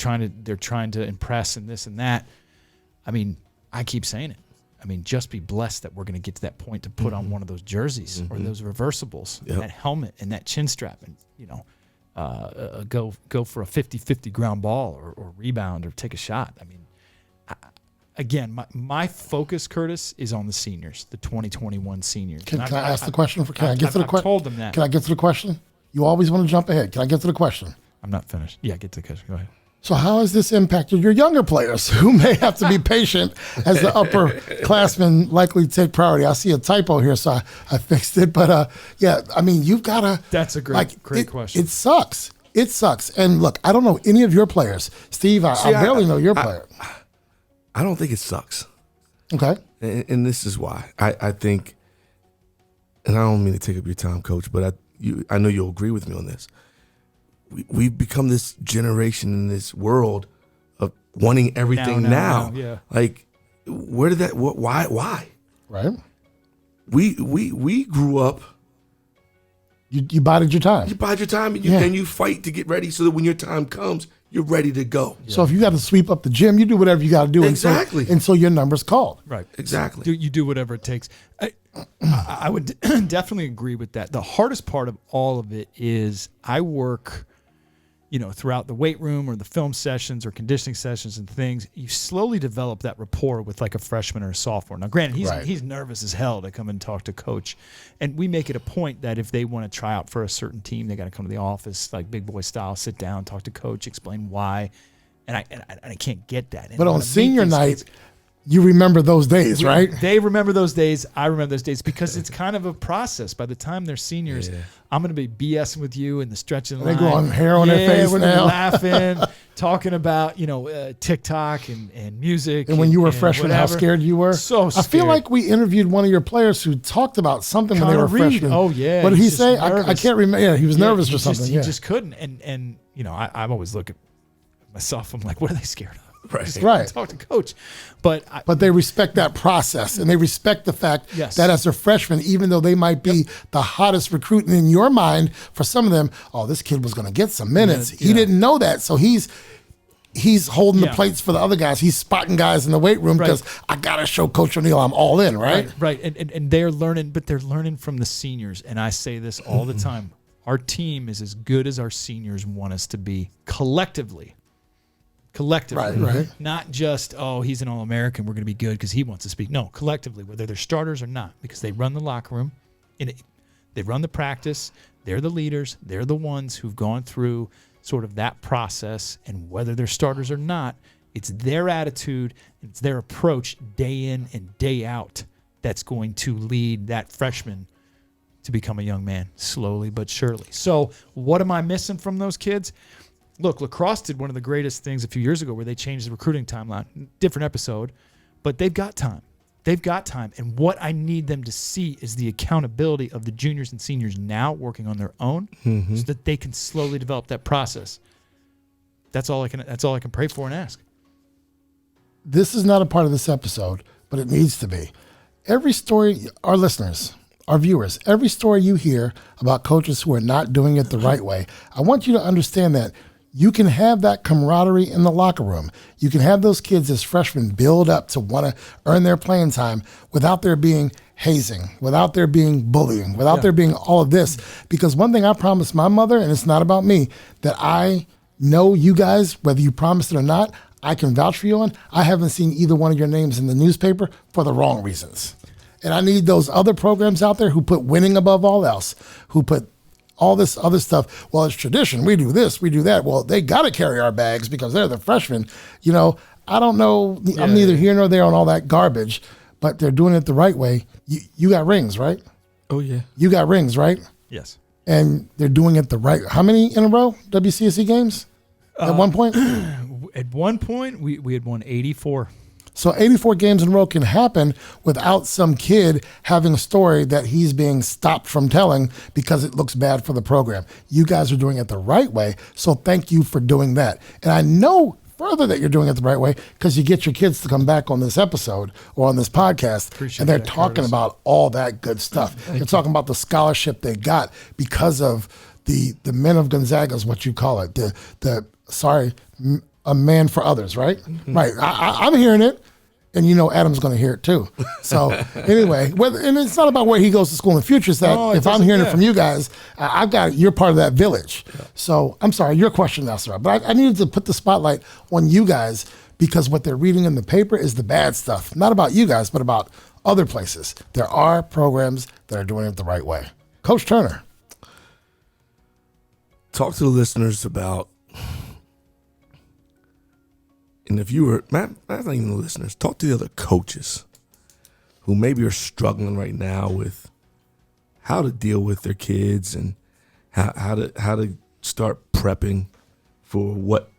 they're trying to impress and this and that. I mean, I keep saying it. I mean, just be blessed that we're going to get to that point to put on one of those jerseys or those reversibles, and that helmet and that chin strap, and go for a 50-50 ground ball or rebound or take a shot. I mean, again, my focus, Kurtis, is on the seniors, the 2021 seniors. Can I ask the question? Can I get to the question? I told them that. Can I get to the question? You always want to jump ahead. Can I get to the question? I'm not finished. Yeah, get to the question. Go ahead. So how has this impacted your younger players who may have to be patient as the upperclassmen likely take priority? I see a typo here, so I fixed it. But, I mean, you've got to. That's a great question. It sucks. It sucks. And, look, I don't know any of your players. Steve, I barely know your player. I don't think it sucks. Okay. And this is why. I think, and I don't mean to take up your time, Coach, but I know you'll agree with me on this. We've become this generation in this world of wanting everything now. Yeah. Like, where did that? Why? Right. We grew up. You bided your time. You bide your time, and you fight to get ready so that when your time comes, you're ready to go. So if you got to sweep up the gym, you do whatever you got to do. Exactly. Until your number's called. Right. Exactly. You do whatever it takes. I would definitely agree with that. The hardest part of all of it is I work, throughout the weight room or the film sessions or conditioning sessions and things. You slowly develop that rapport with like a freshman or a sophomore. Now, granted, he's nervous as hell to come and talk to coach, and we make it a point that if they want to try out for a certain team, they got to come to the office, like big boy style, sit down, talk to coach, explain why. And I can't get that. But on senior night, you remember those days, right? They remember those days. I remember those days because it's kind of a process. By the time they're seniors, I'm going to be BSing with you in the stretching line. They go on hair on their face we're now. Laughing, talking about, TikTok and music. And when you were a freshman, how scared you were? So scared. I feel like we interviewed one of your players who talked about something when they were freshmen. Oh, yeah. What did he say? I can't remember. Yeah, he was nervous or something. He just couldn't. And I always look at myself. I'm like, what are they scared of? Right. Talk to coach. But they respect that process, and they respect the fact that as a freshman, even though they might be the hottest recruit in your mind, for some of them, this kid was going to get some minutes. He didn't know that. So he's holding the plates for the other guys. He's spotting guys in the weight room because I got to show Coach O'Neill I'm all in, right? Right. And they're learning, but they're learning from the seniors. And I say this all the time. Our team is as good as our seniors want us to be collectively. Right. Not just, he's an All-American, we're going to be good because he wants to speak. No, collectively, whether they're starters or not, because they run the locker room, they run the practice, they're the leaders, they're the ones who've gone through sort of that process, and whether they're starters or not, it's their attitude, it's their approach day in and day out that's going to lead that freshman to become a young man, slowly but surely. So what am I missing from those kids? Look, Lacrosse did one of the greatest things a few years ago where they changed the recruiting timeline. Different episode, but they've got time. And what I need them to see is the accountability of the juniors and seniors now working on their own so that they can slowly develop that process. That's all I can pray for and ask. This is not a part of this episode, but it needs to be. every story, our listeners, our viewers, every story you hear about coaches who are not doing it the right way, I want you to understand that you can have that camaraderie in the locker room. You can have those kids as freshmen build up to want to earn their playing time without there being hazing, without there being bullying, without there being all of this. Because one thing I promised my mother, and it's not about me, that I know you guys, whether you promised it or not, I can vouch for you on. I haven't seen either one of your names in the newspaper for the wrong reasons. And I need those other programs out there who put winning above all else, who put all this other stuff. Well, it's tradition. We do this, we do that. Well, they got to carry our bags because they're the freshmen. You know, I don't know. I'm neither here nor there on all that garbage, but they're doing it the right way. You got rings, right? Oh, yeah. You got rings, right? Yes. And they're doing it the right. How many in a row, WCAC games at one point? At one point, we had won 84. So 84 games in a row can happen without some kid having a story that he's being stopped from telling because it looks bad for the program. You guys are doing it the right way, so thank you for doing that. And I know further that you're doing it the right way because you get your kids to come back on this episode or on this podcast, and they're talking about all that good stuff. They're talking about the scholarship they got because of the men of Gonzaga is what you call it. A man for others, right? Mm-hmm. Right. I'm hearing it, and you know Adam's going to hear it too. So anyway, and it's not about where he goes to school in the future. It's that if I'm hearing it from you guys, you're part of that village. Yeah. So I'm sorry, your question now, sir. But I needed to put the spotlight on you guys because what they're reading in the paper is the bad stuff. Not about you guys, but about other places. There are programs that are doing it the right way. Coach Turner. Talk to the listeners about, and if you were, not even the listeners, talk to the other coaches who maybe are struggling right now with how to deal with their kids and how to start prepping for what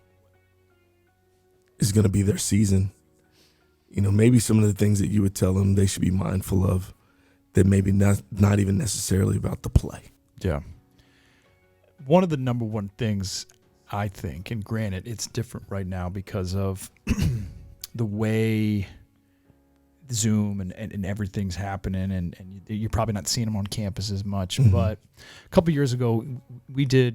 is going to be their season. You know, maybe some of the things that you would tell them they should be mindful of that maybe not even necessarily about the play. Yeah. One of the number one things I think, and granted, it's different right now because of the way Zoom and everything's happening, and you're probably not seeing them on campus as much. Mm-hmm. But a couple years ago, a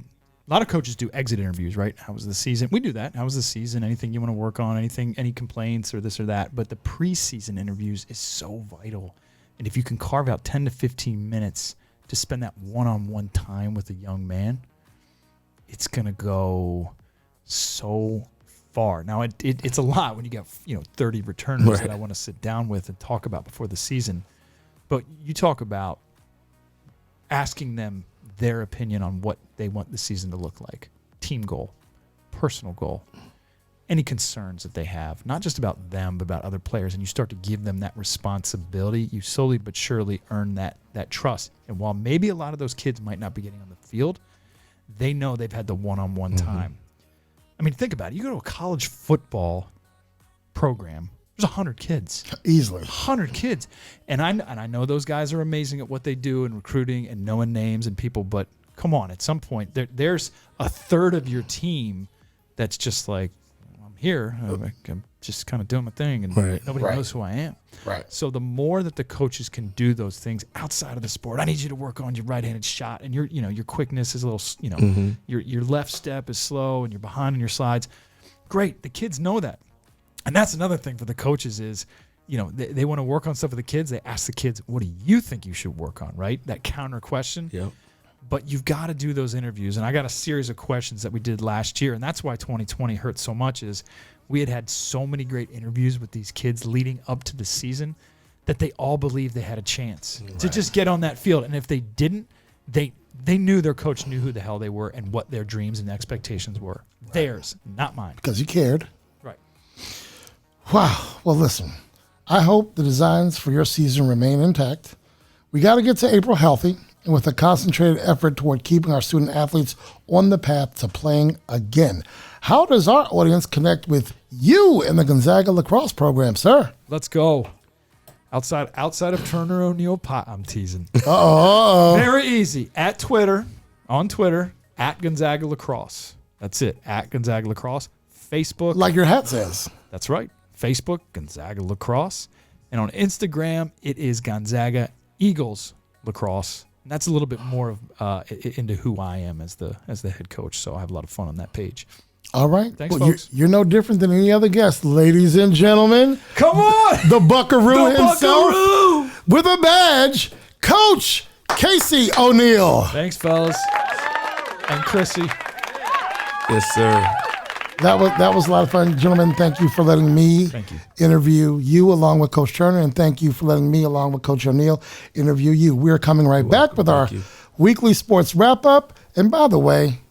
lot of coaches do exit interviews, right? How was the season? We do that. How was the season? Anything you want to work on? Any complaints or this or that? But the preseason interviews is so vital. And if you can carve out 10 to 15 minutes to spend that one-on-one time with a young man, it's going to go so far. Now, it's a lot when you got 30 returners that I want to sit down with and talk about before the season. But you talk about asking them their opinion on what they want the season to look like. Team goal, personal goal, any concerns that they have, not just about them, but about other players. And you start to give them that responsibility. You slowly but surely earn that trust. And while maybe a lot of those kids might not be getting on the field, they know they've had the one-on-one time. I mean, think about it. You go to a college football program, there's 100 kids. Easily. 100 kids. And I know those guys are amazing at what they do in recruiting and knowing names and people, but come on, at some point, there's a third of your team that's just like, I'm here. I'm just kind of doing my thing, and nobody knows who I am. Right. So the more that the coaches can do those things outside of the sport, I need you to work on your right-handed shot, and your quickness is a little, your left step is slow, and you're behind on your slides. Great, the kids know that, and that's another thing for the coaches is, they want to work on stuff with the kids. They ask the kids, "What do you think you should work on?" Right? That counter question. Yep. But you've got to do those interviews, and I got a series of questions that we did last year, and that's why 2020 hurt so much is we had so many great interviews with these kids leading up to the season that they all believed they had a chance to just get on that field. And if they didn't, they knew their coach knew who the hell they were and what their dreams and expectations were. Right. Theirs, not mine. Because you cared. Right. Wow. Well, listen, I hope the designs for your season remain intact. We got to get to April healthy and with a concentrated effort toward keeping our student athletes on the path to playing again. How does our audience connect with you in the Gonzaga Lacrosse program, sir? Let's go. Outside of Turner O'Neill I'm teasing. Very easy. On Twitter, at Gonzaga Lacrosse. That's it. At Gonzaga Lacrosse. Facebook. Like your hat says. That's right. Facebook, Gonzaga Lacrosse. And on Instagram, it is Gonzaga Eagles Lacrosse. And that's a little bit more of into who I am as the head coach. So I have a lot of fun on that page. All right. Thanks, folks. You're no different than any other guest, ladies and gentlemen. Come on! The Buckaroo himself with a badge, Coach Casey O'Neill. Thanks, fellas. And Chrissy. Yes, sir. That was a lot of fun. Gentlemen, thank you for letting me interview you along with Coach Turner, and thank you for letting me along with Coach O'Neill interview you. We're coming right back with our weekly sports wrap-up. And by the way,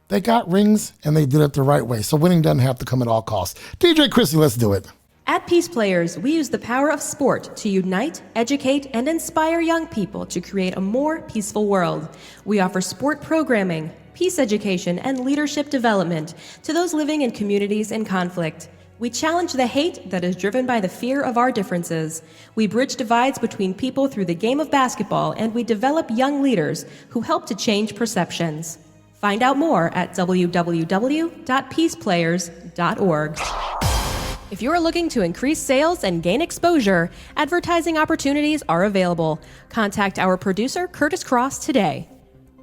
they got rings, and they did it the right way. So winning doesn't have to come at all costs. DJ Chrissy, let's do it. At Peace Players, we use the power of sport to unite, educate, and inspire young people to create a more peaceful world. We offer sport programming, peace education, and leadership development to those living in communities in conflict. We challenge the hate that is driven by the fear of our differences. We bridge divides between people through the game of basketball, and we develop young leaders who help to change perceptions. Find out more at www.peaceplayers.org. If you're looking to increase sales and gain exposure, advertising opportunities are available. Contact our producer, Kurtis Cross, today.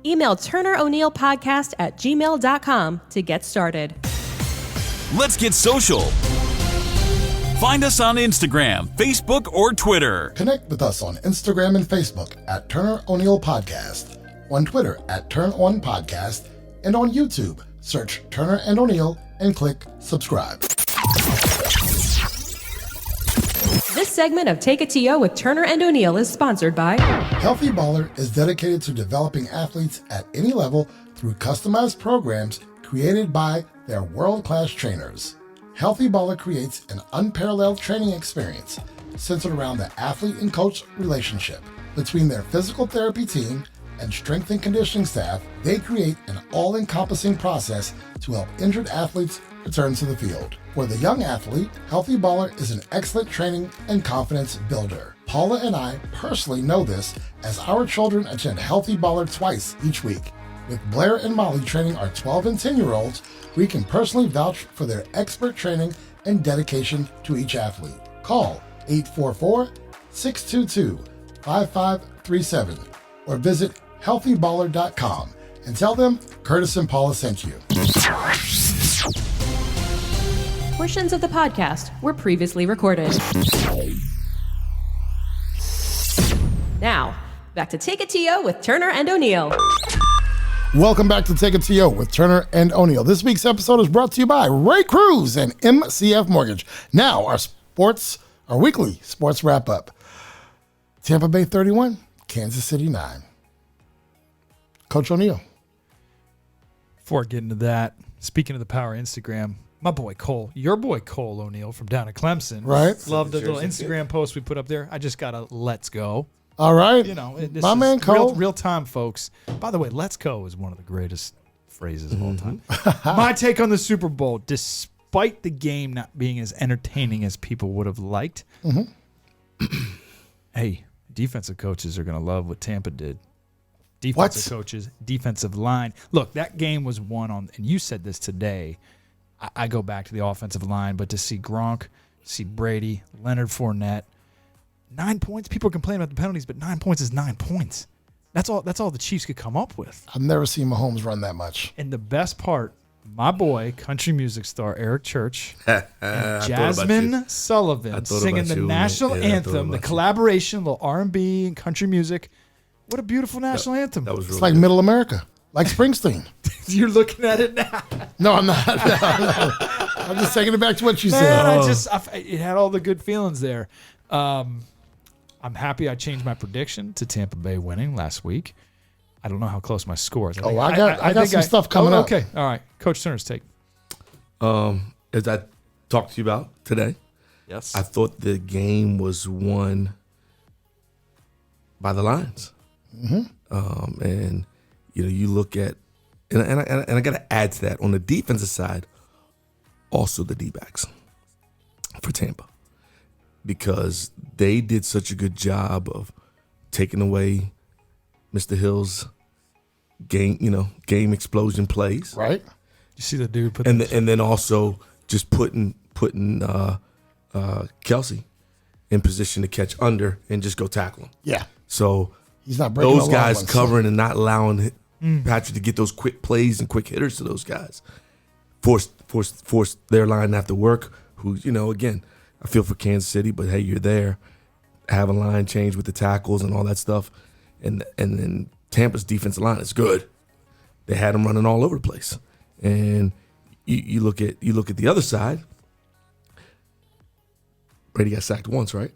Email turneroneillpodcast at gmail.com to get started. Let's get social. Find us on Instagram, Facebook, or Twitter. Connect with us on Instagram and Facebook at Turner O'Neill Podcast, on Twitter at Turn On Podcast, and on YouTube, search Turner and O'Neill and click subscribe. This segment of Take a TO with Turner and O'Neill is sponsored by Healthy Baller is dedicated to developing athletes at any level through customized programs created by their world-class trainers. Healthy Baller creates an unparalleled training experience centered around the athlete and coach relationship. Between their physical therapy team and strength and conditioning staff, they create an all-encompassing process to help injured athletes return to the field. For the young athlete, Healthy Baller is an excellent training and confidence builder. Paula and I personally know this as our children attend Healthy Baller twice each week. With Blair and Molly training our 12 and 10-year-olds, we can personally vouch for their expert training and dedication to each athlete. Call 844-622-5537 or visit healthyballer.com and tell them Kurtis and Paula sent you. portions of the podcast were previously recorded. Now, back to Take a TO with Turner and O'Neill. Welcome back to Take a TO with Turner and O'Neill. This week's episode is brought to you by Ray Cruz and MCF Mortgage. Now, our weekly sports wrap-up. Tampa Bay 31, Kansas City 9. Coach O'Neill. Before getting to that, speaking of the power of Instagram, my boy Cole, your boy Cole O'Neill from down at Clemson. Right. Love the little Instagram post we put up there. I just got a let's go. All right. You know, this my is man Cole. Real time, folks. By the way, let's go is one of the greatest phrases of all time. My take on the Super Bowl, despite the game not being as entertaining as people would have liked, hey, defensive coaches are going to love what Tampa did. Defensive coaches, defensive line. Look, that game was won on, and you said this today, I go back to the offensive line, but to see Gronk, see Brady, Leonard Fournette, 9 points. People are complaining about the penalties, but 9 points is 9 points. That's all the Chiefs could come up with. I've never seen Mahomes run that much. And the best part, my boy, country music star Eric Church, and Jasmine Sullivan singing the national anthem, the collaboration, little R&B and country music. What a beautiful national anthem. That was really It's like good. Middle America, like Springsteen. You're looking at it now. No, I'm not. No. I'm just taking it back to what you Man, said. it had all the good feelings there. I'm happy I changed my prediction to Tampa Bay winning last week. I don't know how close my score is. I got some stuff coming up. Okay, all right. Coach Turner's take. As I talked to you about today, Yes. I thought the game was won by the Lions. And you look at and I got to add to that on the defensive side, also the D-backs for Tampa, because they did such a good job of taking away Mr. Hill's game explosion plays, Right? You see the dude put and then also just putting Kelsey in position to catch under and just go tackle him. Yeah. So He's not breaking those the long guys ones, covering and not allowing Patrick to get those quick plays and quick hitters to those guys. Force their line to have to work. Who, again, I feel for Kansas City, but hey, you're there. Have a line change with the tackles and all that stuff. And then Tampa's defensive line is good. They had them running all over the place. And you look at the other side. Brady got sacked once, right?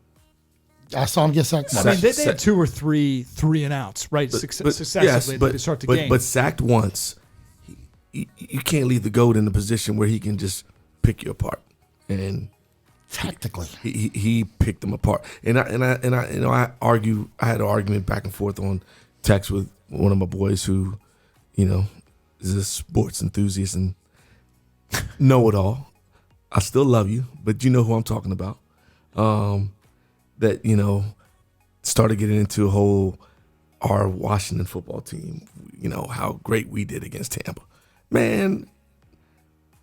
I saw him get sacked. I mean, they had 2 or 3 and outs, right? Successively to start the game. But sacked once, you can't leave the GOAT in a position where he can just pick you apart. And tactically, he picked them apart. And I had an argument back and forth on text with one of my boys who, is a sports enthusiast and know it all. I still love you, but you know who I'm talking about. That, started getting into our Washington football team, how great we did against Tampa. Man,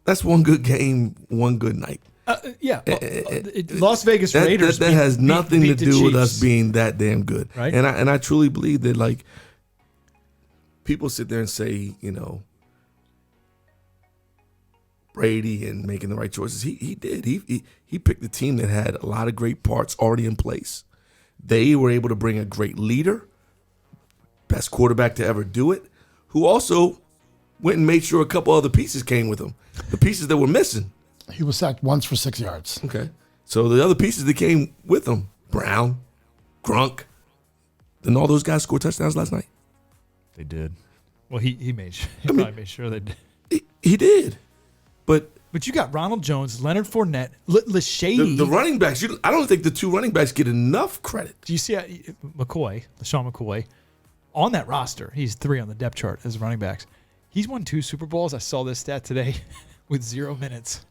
that's one good game, one good night. Las Vegas Raiders. That has nothing beat to do with Chiefs. us being that damn good. Right? And I truly believe that, like, people sit there and say, Brady and making the right choices. He did. He picked the team that had a lot of great parts already in place. They were able to bring a great leader, best quarterback to ever do it, who also went and made sure a couple other pieces came with him. The pieces that were missing. he was sacked once for 6 yards. Okay. So the other pieces that came with him, Brown, Grunk, didn't all those guys score touchdowns last night? They did. Well, he made sure. Probably made sure they did. He did. But you got Ronald Jones, Leonard Fournette, Lashady. the running backs, I don't think the 2 running backs get enough credit. Do you see LaShawn McCoy, on that roster? He's 3 on the depth chart as running backs. He's won 2 Super Bowls. I saw this stat today with 0 minutes.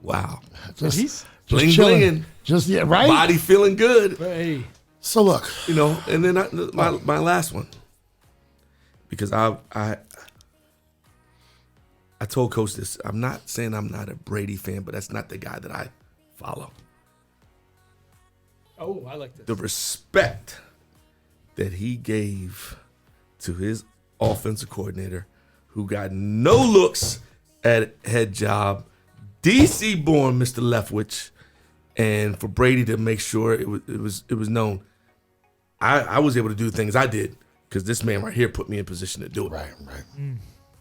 Wow. Just bling chilling. blinging. Right? Body feeling good. Hey. So look. And then my last one. Because I told Coach this. I'm not saying I'm not a Brady fan, but that's not the guy that I follow. Oh, I like this. The respect that he gave to his offensive coordinator, who got no looks at head job, DC born Mr. Leftwich, and for Brady to make sure it was known. I was able to do things I did because this man right here put me in position to do it. Right.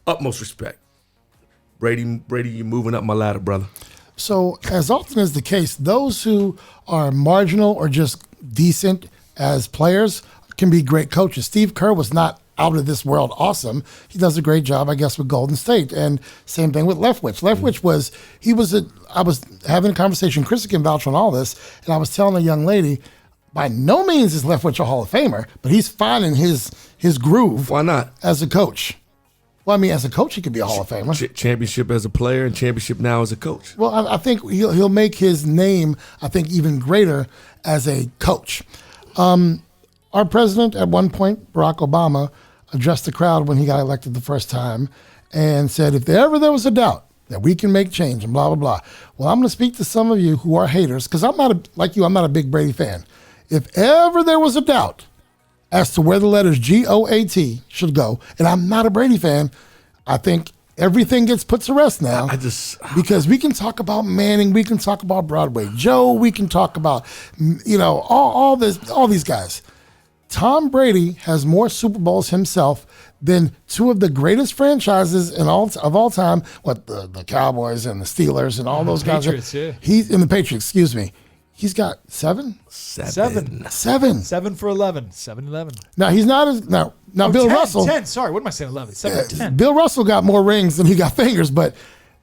Utmost respect. Brady, you're moving up my ladder, brother. So as often as the case, those who are marginal or just decent as players can be great coaches. Steve Kerr was not out of this world awesome. He does a great job, I guess, with Golden State. And same thing with Leftwich. Leftwich I was having a conversation, Chris can vouch on all this, and I was telling a young lady, by no means is Leftwich a Hall of Famer, but he's finding his groove. Why not? As a coach. Well, I mean, as a coach, he could be a Hall of Famer. Championship as a player and championship now as a coach. Well, I think he'll make his name, I think, even greater as a coach. Our president, at one point, Barack Obama, addressed the crowd when he got elected the first time and said, if there was a doubt that we can make change and blah, blah, blah. Well, I'm going to speak to some of you who are haters because I'm not a big Brady fan. If ever there was a doubt as to where the letters GOAT should go, and I'm not a Brady fan, I think everything gets put to rest now. Because we can talk about Manning, we can talk about Broadway Joe, we can talk about all these guys. Tom Brady has more Super Bowls himself than 2 of the greatest franchises of all time. The Cowboys and the Steelers and all those guys. Patriots, yeah. He's in the Patriots. Excuse me. He's got 7. 7 for 11. 7-11. Now he's not as now. Bill 10, Russell. 10. Sorry, what am I saying? 11. 7-10. Bill Russell got more rings than he got fingers, but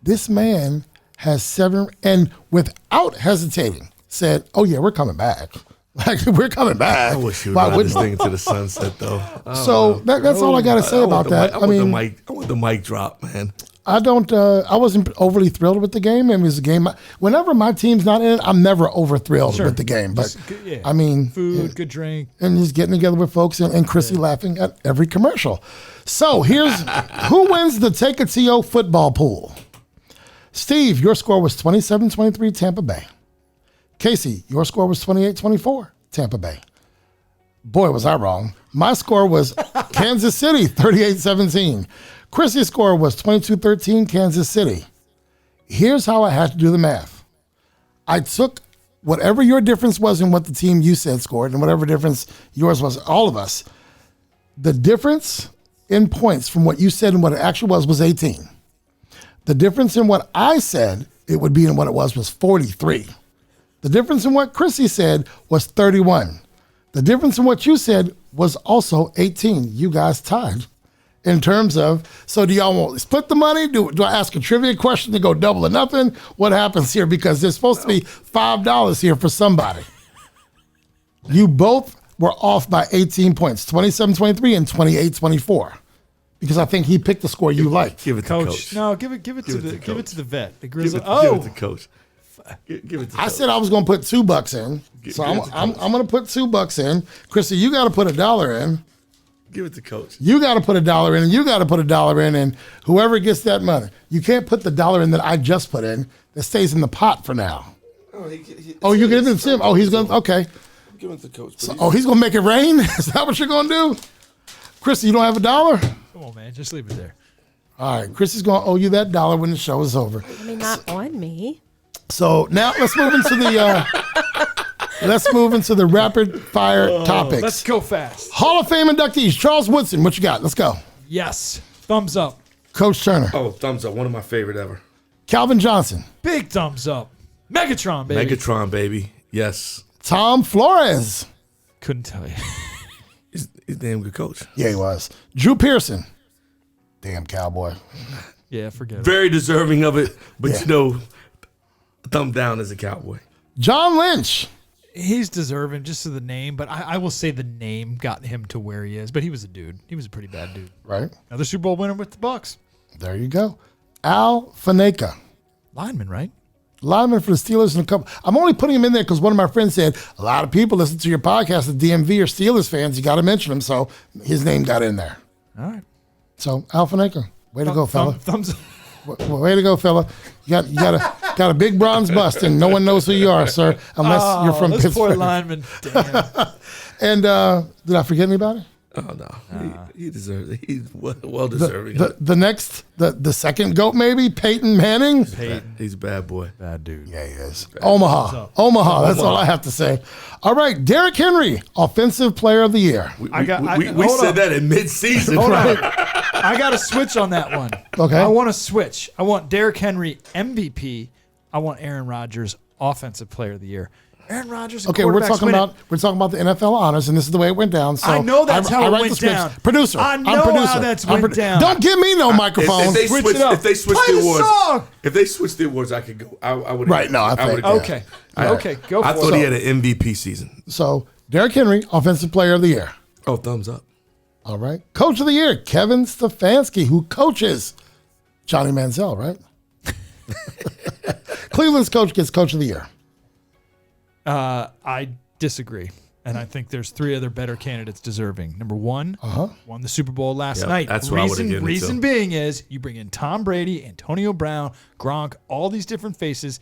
this man has 7, and without hesitating said, "Oh yeah, we're coming back. Like we're coming back." I wish you would ride this thing to the sunset, though. That's all I got to say about that. I want the mic drop, man. I wasn't overly thrilled with the game. It was a game. Whenever my team's not in it, I'm never over thrilled with the game. But I mean, food, good drink, and he's getting together with folks and Chrissy laughing at every commercial. So here's who wins the Take a TO football pool. Steve, your score was 27-23 Tampa Bay. Casey, your score was 28-24, Tampa Bay. Boy, was I wrong. My score was Kansas City, 38-17. Chrissy's score was 22-13, Kansas City. Here's how I had to do the math. I took whatever your difference was in what the team you said scored and whatever difference yours was, all of us, the difference in points from what you said and what it actually was 18. The difference in what I said it would be and what it was 43. The difference in what Chrissy said was 31. The difference in what you said was also 18. You guys tied in terms of, so do y'all want to split the money? Do I ask a trivia question to go double or nothing? What happens here? Because there's supposed to be $5 here for somebody. You both were off by 18 points, 27-23 and 28-24. Because I think he picked the score you liked. Give it to Coach. No, give it to the vet. The Grizzly. Give it to Coach. Give it to I Coach. said I was going to put $2 in, so I'm going to put $2 in. Chrissy, you got to put $1 in. Give it to Coach. You got to put $1 in, and you got to put $1 in, and whoever gets that money, you can't put the $1 in that I just put in. That stays in the pot for now. You give it to him. Oh, he's going to. Okay. Give it to Coach. So, he's going to make it rain. Is that what you're going to do, Chrissy? You don't have $1? Come on, man. Just leave it there. All right, Chrissy's going to owe you that $1 when the show is over. I mean, not on me. So now let's move into the rapid fire topics. Let's go fast. Hall of Fame inductees, Charles Woodson. What you got? Let's go. Yes. Thumbs up. Coach Turner. Oh, thumbs up. One of my favorite ever. Calvin Johnson. Big thumbs up. Megatron, baby. Megatron, baby. Yes. Tom Flores. Couldn't tell you. He's a damn good coach. Yeah, he was. Drew Pearson. Damn cowboy. Yeah, forget it. Very deserving of it, but Yeah. thumb down as a Cowboy. John Lynch. He's deserving just of the name, but I will say the name got him to where he is. But he was a dude. He was a pretty bad dude. Right. Another Super Bowl winner with the Bucs. There you go. Al Faneka. Lineman, right? Lineman for the Steelers and a couple. I'm only putting him in there because one of my friends said a lot of people listen to your podcast at DMV or Steelers fans. You got to mention him, so his name got in there. All right. So Al Faneka, way to go, fella. Thumbs up. Way to go, fella. You got a big bronze bust, and no one knows who you are, sir, unless you're from this Pittsburgh. poor lineman. Damn. And did I forget anybody? Oh, no. He deserves it. He's well deserving. The second GOAT, maybe? Peyton Manning? He's a bad boy. Bad dude. Yeah, he is. Omaha. That's all I have to say. All right, Derrick Henry, Offensive Player of the Year. We hold said on. that in mid-season. I got to switch on that one. Okay. I want to switch. I want Derrick Henry MVP. I want Aaron Rodgers Offensive Player of the Year. Aaron Rodgers. Okay, we're talking about the NFL honors, and this is the way it went down. So I know that's how it write went the scripts. down. Producer, I I'm know producer. how that's went down. Don't give me no microphone. If they Switch switch it up. the Play the awards, song. if they switch the awards, I could go. I would. Right, no, I think- Okay. Okay, go for I it. thought he had an MVP season. So Derrick Henry, Offensive Player of the Year. Oh, thumbs up. All right. Coach of the Year, Kevin Stefanski, who coaches Johnny Manziel, right? Cleveland's coach gets Coach of the Year. I disagree. And I think there's three other better candidates deserving. Number one, won the Super Bowl last night. that's what I would've given it to. Reason being is you bring in Tom Brady, Antonio Brown, Gronk, all these different faces.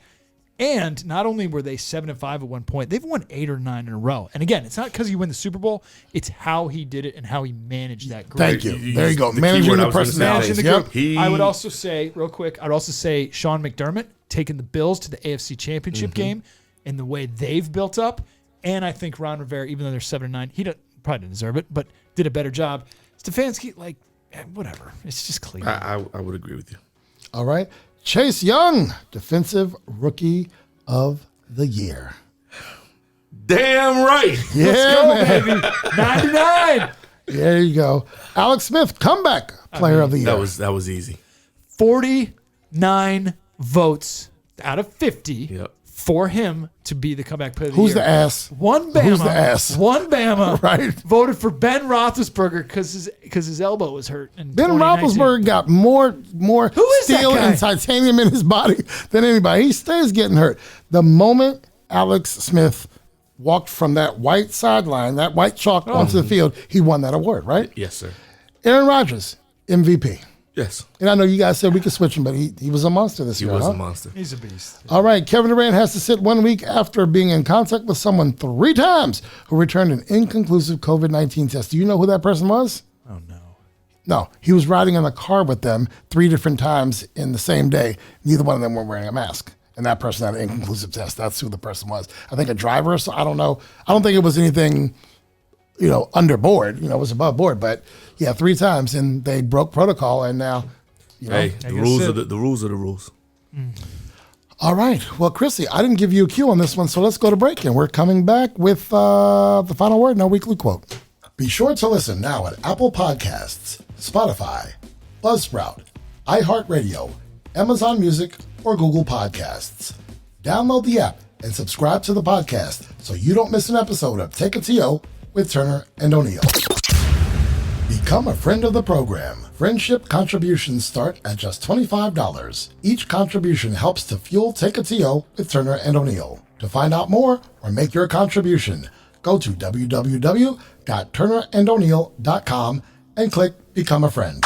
And not only were they 7-5 at one point, they've won 8 or 9 in a row. And again, it's not because you win the Super Bowl; it's how he did it and how he managed that group. Thank you. There you go. The Managing keyword I the was gonna say. personalities. Managing the Yep. group. I would also say, real quick, I'd also say Sean McDermott taking the Bills to the AFC Championship game and the way they've built up. And I think Ron Rivera, even though they're 7-9, he probably didn't deserve it, but did a better job. Stefanski, whatever. It's just clean. I would agree with you. All right. Chase Young, Defensive Rookie of the Year. Damn right. Yeah, man. Baby. 99. There you go. Alex Smith, Comeback Player of the Year. That was easy. 49 votes out of 50 Yep. for him to be the comeback player of the Who's year. the ass? One Bama. Who's the ass? One Bama. Right. Voted for Ben Roethlisberger because his elbow was hurt. In Ben 2019. Roethlisberger got more is that steel guy? and titanium in his body than anybody. He stays getting hurt. The moment Alex Smith walked from that white sideline, that white chalk onto the field, he won that award, right? Yes, sir. Aaron Rodgers, MVP. Yes. And I know you guys said we could switch him, but he was a monster this year. He was huh? a monster. He's a beast. All right, Kevin Durant has to sit 1 week after being in contact with someone 3 times who returned an inconclusive COVID-19 test. Do you know who that person was? Oh, no. No, he was riding in the car with them 3 different times in the same day. Neither one of them were wearing a mask. And that person had an inconclusive test. That's who the person was. I think a driver, so I don't know. I don't think it was anything, under board. It was above board. But yeah, 3 times, and they broke protocol, and now, Hey, the rules are the rules are the rules. All right. Well, Chrissy, I didn't give you a cue on this one, so let's go to break, and we're coming back with the final word in our weekly quote. Be sure to listen now at Apple Podcasts, Spotify, Buzzsprout, iHeartRadio, Amazon Music, or Google Podcasts. Download the app and subscribe to the podcast so you don't miss an episode of Take a TO with Turner and O'Neill. Become a friend of the program. Friendship contributions start at just $25. Each contribution helps to fuel Take a TO with Turner and O'Neill. To find out more or make your contribution, go to www.turnerando'neill.com and click Become a Friend.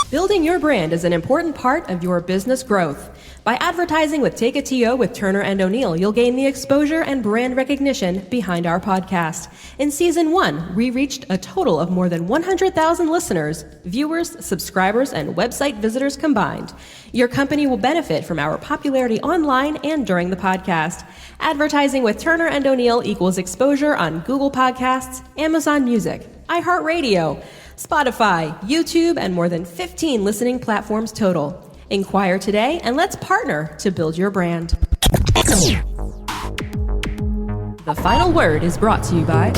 Building your brand is an important part of your business growth. By advertising with Take a TO with Turner and O'Neill, you'll gain the exposure and brand recognition behind our podcast. In Season 1, we reached a total of more than 100,000 listeners, viewers, subscribers, and website visitors combined. Your company will benefit from our popularity online and during the podcast. Advertising with Turner and O'Neill equals exposure on Google Podcasts, Amazon Music, iHeartRadio, Spotify, YouTube, and more than 15 listening platforms total. Inquire today and let's partner to build your brand. The final word is brought to you by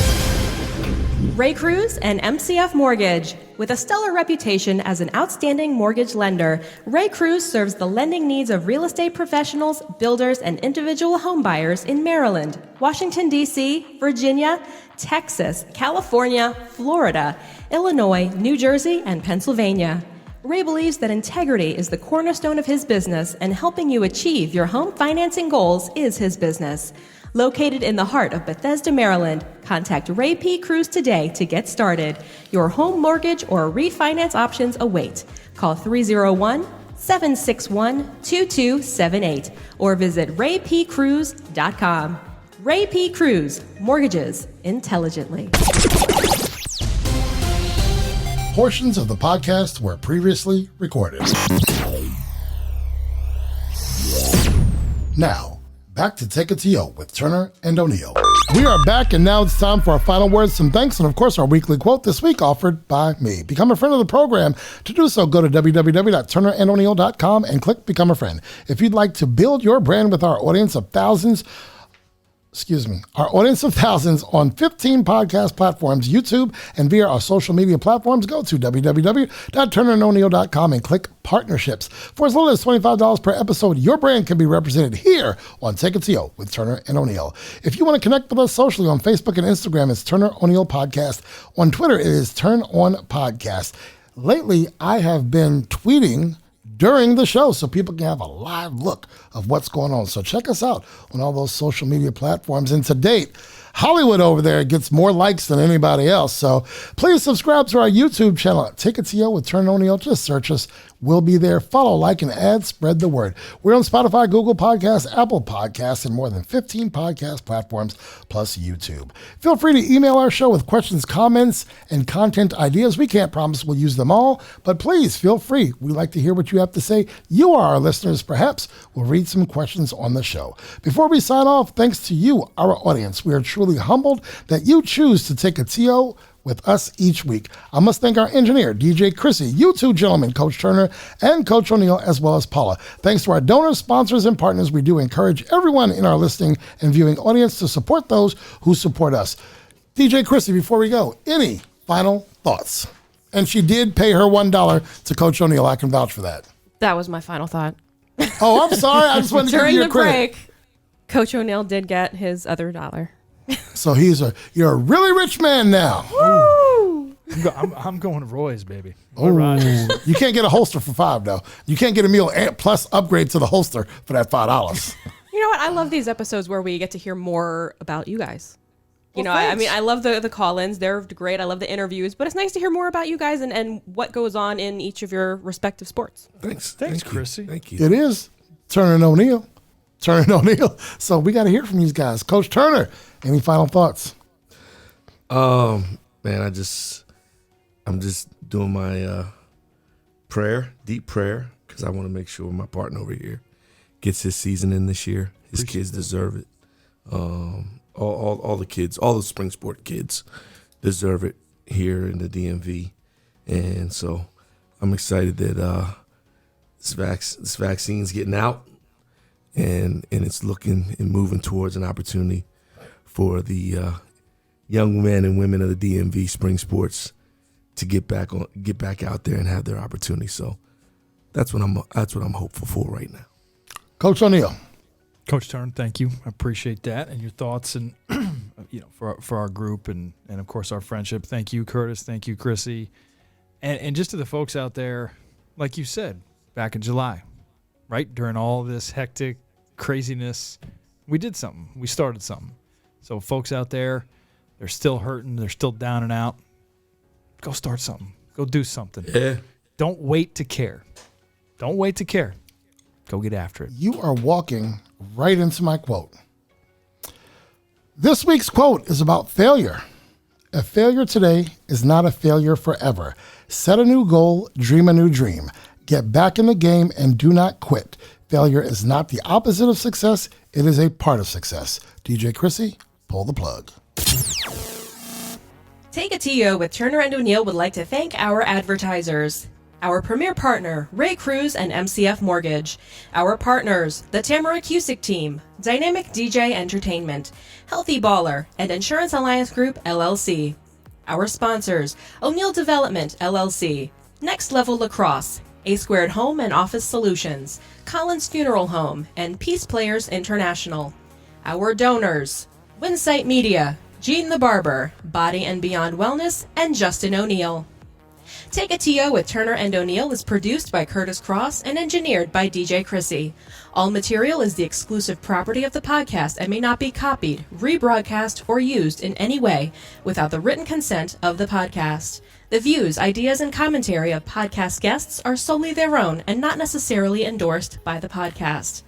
Ray Cruz and MCF Mortgage. With a stellar reputation as an outstanding mortgage lender, Ray Cruz serves the lending needs of real estate professionals, builders, and individual home buyers in Maryland, Washington, D.C., Virginia, Texas, California, Florida, Illinois, New Jersey, and Pennsylvania. Ray believes that integrity is the cornerstone of his business, and helping you achieve your home financing goals is his business. Located in the heart of Bethesda, Maryland, contact Ray P. Cruz today to get started. Your home mortgage or refinance options await. Call 301-761-2278 or visit raypcruz.com. Ray P. Cruz, mortgages intelligently. Portions of the podcast were previously recorded. Now, back to Take a TO with Turner and O'Neill. We are back, and now it's time for our final words, some thanks, and of course our weekly quote this week offered by me. Become a friend of the program. To do so, go to www.turnerando'neill.com and click Become a Friend. If you'd like to build your brand with our audience of thousands on 15 podcast platforms, YouTube, and via our social media platforms, go to www.turnerando'neill.com and click Partnerships. For as little as $25 per episode, your brand can be represented here on Take a TO with Turner and O'Neill. If you want to connect with us socially on Facebook and Instagram, it's Turner O'Neill Podcast. On Twitter, it is Turn On Podcast. Lately, I have been tweeting during the show so people can have a live look of what's going on. So check us out on all those social media platforms. And to date, Hollywood over there gets more likes than anybody else. So please subscribe to our YouTube channel. Take a TO with Turner O'Neill. Just search us. We'll be there. Follow, like, and add. Spread the word. We're on Spotify, Google Podcasts, Apple Podcasts, and more than 15 podcast platforms, plus YouTube. Feel free to email our show with questions, comments, and content ideas. We can't promise we'll use them all, but please feel free. We like to hear what you have to say. You are our listeners. Perhaps we'll read some questions on the show. Before we sign off, thanks to you, our audience. We are truly humbled that you choose to take a TO with us each week. I must thank our engineer, DJ Chrissy, you two gentlemen, Coach Turner and Coach O'Neill, as well as Paula. Thanks to our donors, sponsors, and partners, we do encourage everyone in our listening and viewing audience to support those who support us. DJ Chrissy, before we go, any final thoughts? And she did pay her $1 to Coach O'Neill. I can vouch for that. That was my final thought. Oh, I'm sorry. I just wanted to give you your credit. During the break, Coach O'Neill did get his other $1. So you're a really rich man now. Woo! I'm going to Roy's, baby. Oh, you can't get a holster for $5 though. You can't get a meal plus upgrade to the holster for that $5. You know what? I love these episodes where we get to hear more about you guys. You know, I mean, I love the call-ins. They're great. I love the interviews. But it's nice to hear more about you guys and what goes on in each of your respective sports. Thanks, Chrissy. Thank you. It is Turner and O'Neill. So we got to hear from these guys. Coach Turner, any final thoughts? Man, I'm just doing my deep prayer, because I want to make sure my partner over here gets his season in this year. His kids deserve it. All the kids, all the spring sport kids deserve it here in the DMV. And so I'm excited that this vaccine's getting out, and it's looking and moving towards an opportunity for the young men and women of the DMV spring sports to get back out there and have their opportunity. So that's what I'm hopeful for right now. Coach O'Neill. Coach Turner, thank you. I appreciate that and your thoughts, and for our group and of course our friendship. Thank you, Kurtis. Thank you, Chrissy, and just to the folks out there, like you said, back in July, right during all this hectic craziness, we did something. We started something. So folks out there, they're still hurting. They're still down and out. Go start something. Go do something. Yeah. Don't wait to care. Don't wait to care. Go get after it. You are walking right into my quote. This week's quote is about failure. A failure today is not a failure forever. Set a new goal, dream a new dream. Get back in the game and do not quit. Failure is not the opposite of success. It is a part of success. DJ Chrissy, pull the plug. Take a TO with Turner and O'Neill would like to thank our advertisers. Our premier partner, Ray Cruz and MCF Mortgage. Our partners, the Tamara Cusick Team, Dynamic DJ Entertainment, Healthy Baller, and Insurance Alliance Group, LLC. Our sponsors, O'Neill Development, LLC, Next Level Lacrosse, A Squared Home and Office Solutions, Collins Funeral Home, and Peace Players International. Our donors, Winsight Media, Gene the Barber, Body and Beyond Wellness, and Justin O'Neill. Take a TO with Turner and O'Neill is produced by Kurtis Cross and engineered by DJ Chrissy. All material is the exclusive property of the podcast and may not be copied, rebroadcast, or used in any way without the written consent of the podcast. The views, ideas, and commentary of podcast guests are solely their own and not necessarily endorsed by the podcast.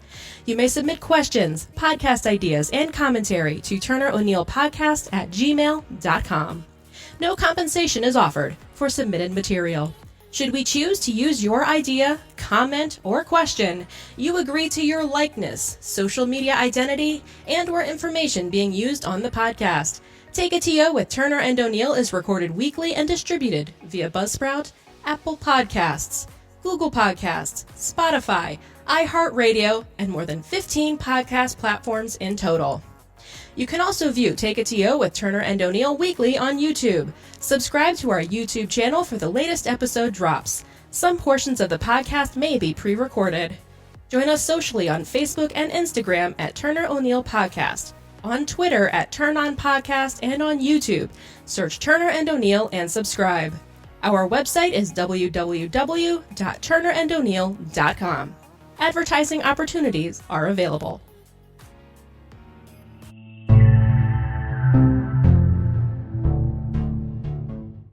You may submit questions, podcast ideas, and commentary to turneroneillpodcast@gmail.com. No compensation is offered for submitted material. Should we choose to use your idea, comment, or question, you agree to your likeness, social media identity, and/or information being used on the podcast. Take a TO with Turner and O'Neill is recorded weekly and distributed via Buzzsprout, Apple Podcasts, Google Podcasts, Spotify, iHeartRadio, and more than 15 podcast platforms in total. You can also view Take a TO with Turner and O'Neill weekly on YouTube. Subscribe to our YouTube channel for the latest episode drops. Some portions of the podcast may be pre-recorded. Join us socially on Facebook and Instagram at Turner O'Neill Podcast, on Twitter at Turn On Podcast, and on YouTube. Search Turner and O'Neill and subscribe. Our website is www.turnerando'neill.com. Advertising opportunities are available.